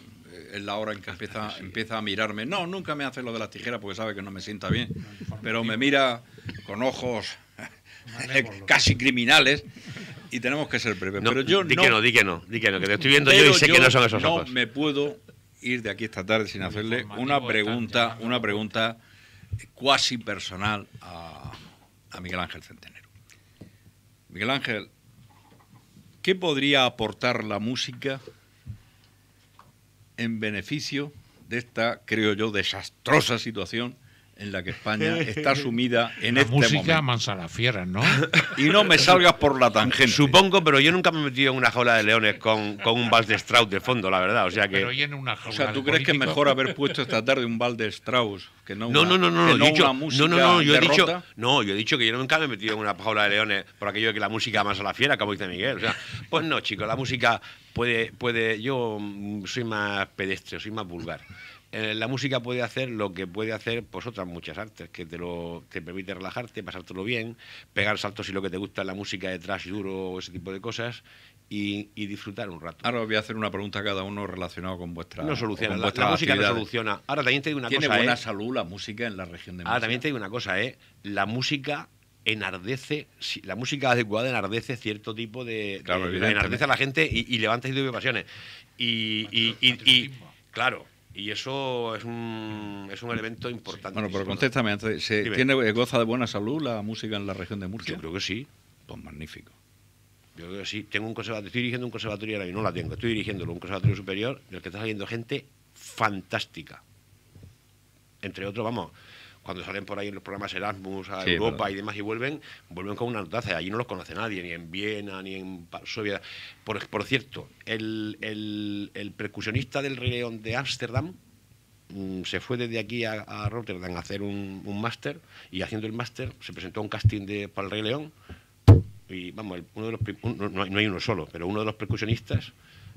es la hora en que empieza a mirarme. No, nunca me hace lo de las tijeras porque sabe que no me sienta bien, pero me mira con ojos casi criminales y tenemos que ser breves. No, pero yo di que no, que te estoy viendo yo y sé que no son esos ojos. No me puedo ir de aquí esta tarde sin hacerle una pregunta cuasi personal a Miguel Ángel Centenero. Miguel Ángel, ¿qué podría aportar la música en beneficio de esta, creo yo, desastrosa situación en la que España está sumida en este momento? La música mansa la fiera, ¿no? Y no me salgas por la tangente. Supongo, pero yo nunca me he metido en una jaula de leones con un vals de Strauss de fondo, la verdad. O sea que. Pero y en una jaula. O sea, ¿tú crees que es mejor haber puesto esta tarde un vals de Strauss que no una, yo he dicho que yo nunca me he metido en una jaula de leones por aquello de que la música mansa la fiera, como dice Miguel. O sea, pues no, chicos, la música puede. Yo soy más pedestre, soy más vulgar. La música puede hacer lo que puede hacer pues otras muchas artes, que te permite relajarte, pasártelo bien, pegar saltos si lo que te gusta es la música de trash duro o ese tipo de cosas y disfrutar un rato. Ahora os voy a hacer una pregunta a cada uno relacionado con vuestra. No soluciona, la música no soluciona. Ahora también te digo una cosa. Tiene buena salud la música en la región de Murcia. Ahora también te digo una cosa, la música enardece, la música adecuada enardece cierto tipo de enardece a la gente y levanta ese tipo de pasiones. Claro. Y eso es un elemento importante. Bueno, pero contéstame antes. ¿Goza de buena salud la música en la región de Murcia? Yo creo que sí. Pues magnífico. Yo creo que sí. Estoy dirigiendo un conservatorio ahora mismo, no la tengo. Estoy dirigiéndolo, un conservatorio superior, del que está saliendo gente fantástica. Entre otros, vamos, cuando salen por ahí en los programas Erasmus a Europa, ¿verdad? Y demás, y vuelven con una notaza. Allí no los conoce nadie, ni en Viena, ni en Varsovia. Por cierto, el percusionista del Rey León de Ámsterdam se fue desde aquí a Rotterdam a hacer un máster, y haciendo el máster se presentó a un casting para el Rey León. Y vamos, no hay uno solo, pero uno de los percusionistas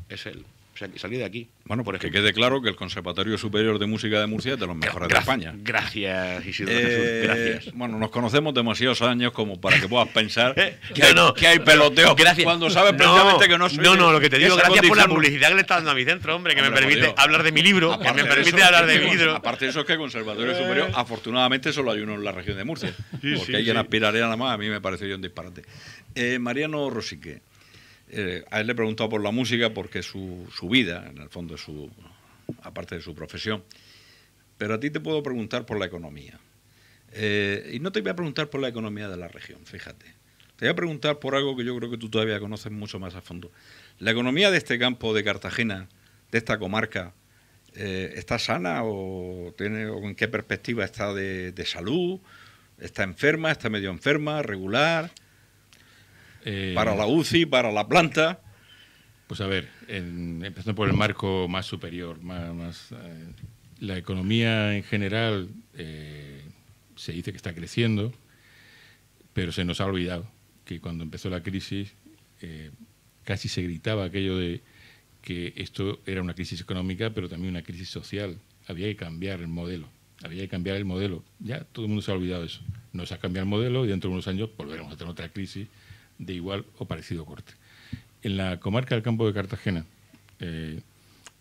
es él. O sea, que salió de aquí. Bueno, pues que quede claro que el Conservatorio Superior de Música de Murcia es de los mejores de España. Gracias, Isidro Jesús, gracias. Bueno, nos conocemos demasiados años como para que puedas pensar que hay peloteo. Gracias. Cuando sabes precisamente que no soy. No, lo que te digo, gracias por la publicidad que le estás dando a mi centro, hombre, que me permite hablar de mi libro. Aparte de eso, es que el Conservatorio Superior, afortunadamente, solo hay uno en la región de Murcia. Porque hay quien aspiraría nada más, a mí me parecería un disparate. Mariano Rosique. A él le he preguntado por la música porque su vida, en el fondo, aparte de su profesión. Pero a ti te puedo preguntar por la economía. Y no te voy a preguntar por la economía de la región, fíjate. Te voy a preguntar por algo que yo creo que tú todavía conoces mucho más a fondo. ¿La economía de este campo de Cartagena, de esta comarca, está sana o en qué perspectiva está de salud? ¿Está enferma? ¿Está medio enferma? ¿Regular? Para la UCI, para la planta. Pues a ver, empezando por el marco más superior, la economía en general se dice que está creciendo, pero se nos ha olvidado que cuando empezó la crisis casi se gritaba aquello de que esto era una crisis económica, pero también una crisis social, había que cambiar el modelo. Había que cambiar el modelo. Ya todo el mundo se ha olvidado de eso. No se ha cambiado el modelo y dentro de unos años volveremos a tener otra crisis de igual o parecido corte. En la comarca del Campo de Cartagena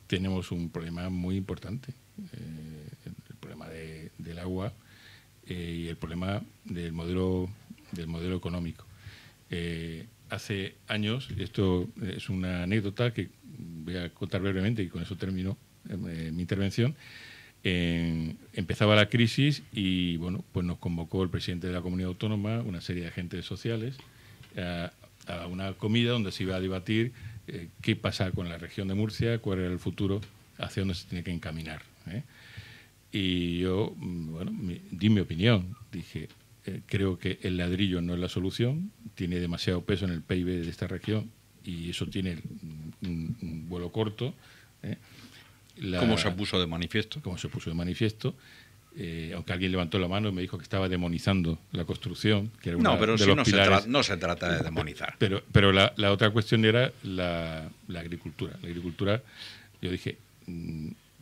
tenemos un problema muy importante. El problema del agua y el problema del modelo económico. Hace años, esto es una anécdota que voy a contar brevemente y con eso termino mi intervención. Empezaba la crisis y bueno, pues nos convocó el presidente de la comunidad autónoma, una serie de agentes sociales, a una comida donde se iba a debatir qué pasa con la región de Murcia, cuál era el futuro, hacia dónde se tiene que encaminar. Y yo, bueno, di mi opinión. Dije, creo que el ladrillo no es la solución, tiene demasiado peso en el PIB de esta región y eso tiene un vuelo corto. ¿Cómo se puso de manifiesto? Como se puso de manifiesto. Aunque alguien levantó la mano y me dijo que estaba demonizando la construcción, que era una pero de si los pilares. no se trata de demonizar. Pero la otra cuestión era la agricultura. La agricultura, yo dije,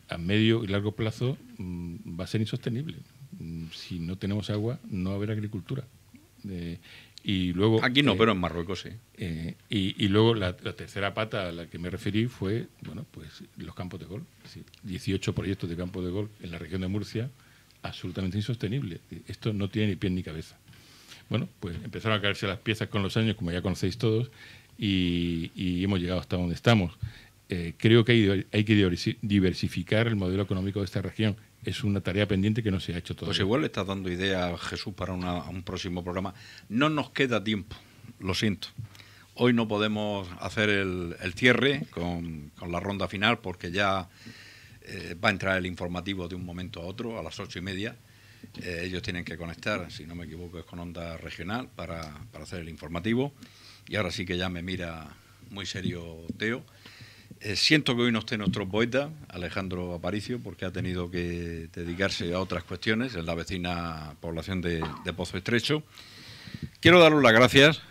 a medio y largo plazo va a ser insostenible. Si no tenemos agua, no va a haber agricultura. Y luego, aquí no, pero en Marruecos sí. Y luego la tercera pata a la que me referí fue, bueno, pues los campos de golf. Es decir, 18 proyectos de campos de golf en la región de Murcia, absolutamente insostenible. Esto no tiene ni pie ni cabeza. Bueno, pues empezaron a caerse las piezas con los años, como ya conocéis todos, y hemos llegado hasta donde estamos. Creo que hay que diversificar el modelo económico de esta región. Es una tarea pendiente que no se ha hecho todavía. Pues igual le estás dando idea a Jesús para un próximo programa. No nos queda tiempo, lo siento. Hoy no podemos hacer el cierre con la ronda final porque ya va a entrar el informativo de un momento a otro, a las 8:30. Ellos tienen que conectar, si no me equivoco, es con Onda Regional para hacer el informativo. Y ahora sí que ya me mira muy serio Teo. Siento que hoy no esté nuestro poeta, Alejandro Aparicio, porque ha tenido que dedicarse a otras cuestiones en la vecina población de Pozo Estrecho. Quiero daros las gracias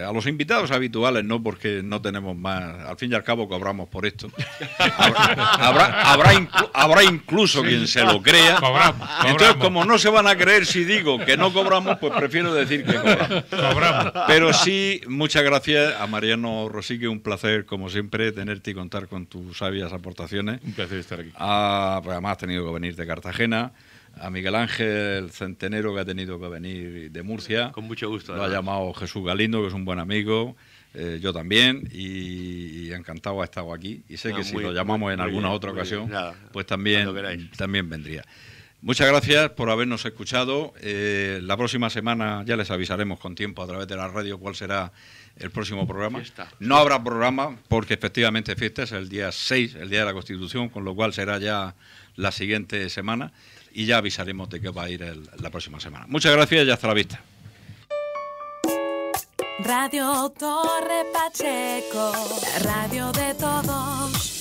a los invitados habituales, no porque no tenemos más, al fin y al cabo cobramos por esto. Habrá incluso quien se lo crea. Cobramos. Entonces, como no se van a creer si digo que no cobramos, pues prefiero decir que cobramos. Pero sí, muchas gracias a Mariano Rosique, un placer como siempre tenerte y contar con tus sabias aportaciones. Un placer estar aquí. Pues además has tenido que venir de Cartagena. A Miguel Ángel Centenero, que ha tenido que venir de Murcia. Con mucho gusto. Lo ha llamado Jesús Galindo, que es un buen amigo. Yo también. Y encantado ha estado aquí. Y sé que si lo llamamos en alguna otra ocasión, pues también vendría. Muchas gracias por habernos escuchado. La próxima semana ya les avisaremos con tiempo a través de la radio cuál será el próximo programa. No habrá programa porque efectivamente fiesta es el día 6, el Día de la Constitución, con lo cual será ya la siguiente semana. Y ya avisaremos de qué va a ir la próxima semana. Muchas gracias y hasta la vista. Radio Torre Pacheco, la radio de todos.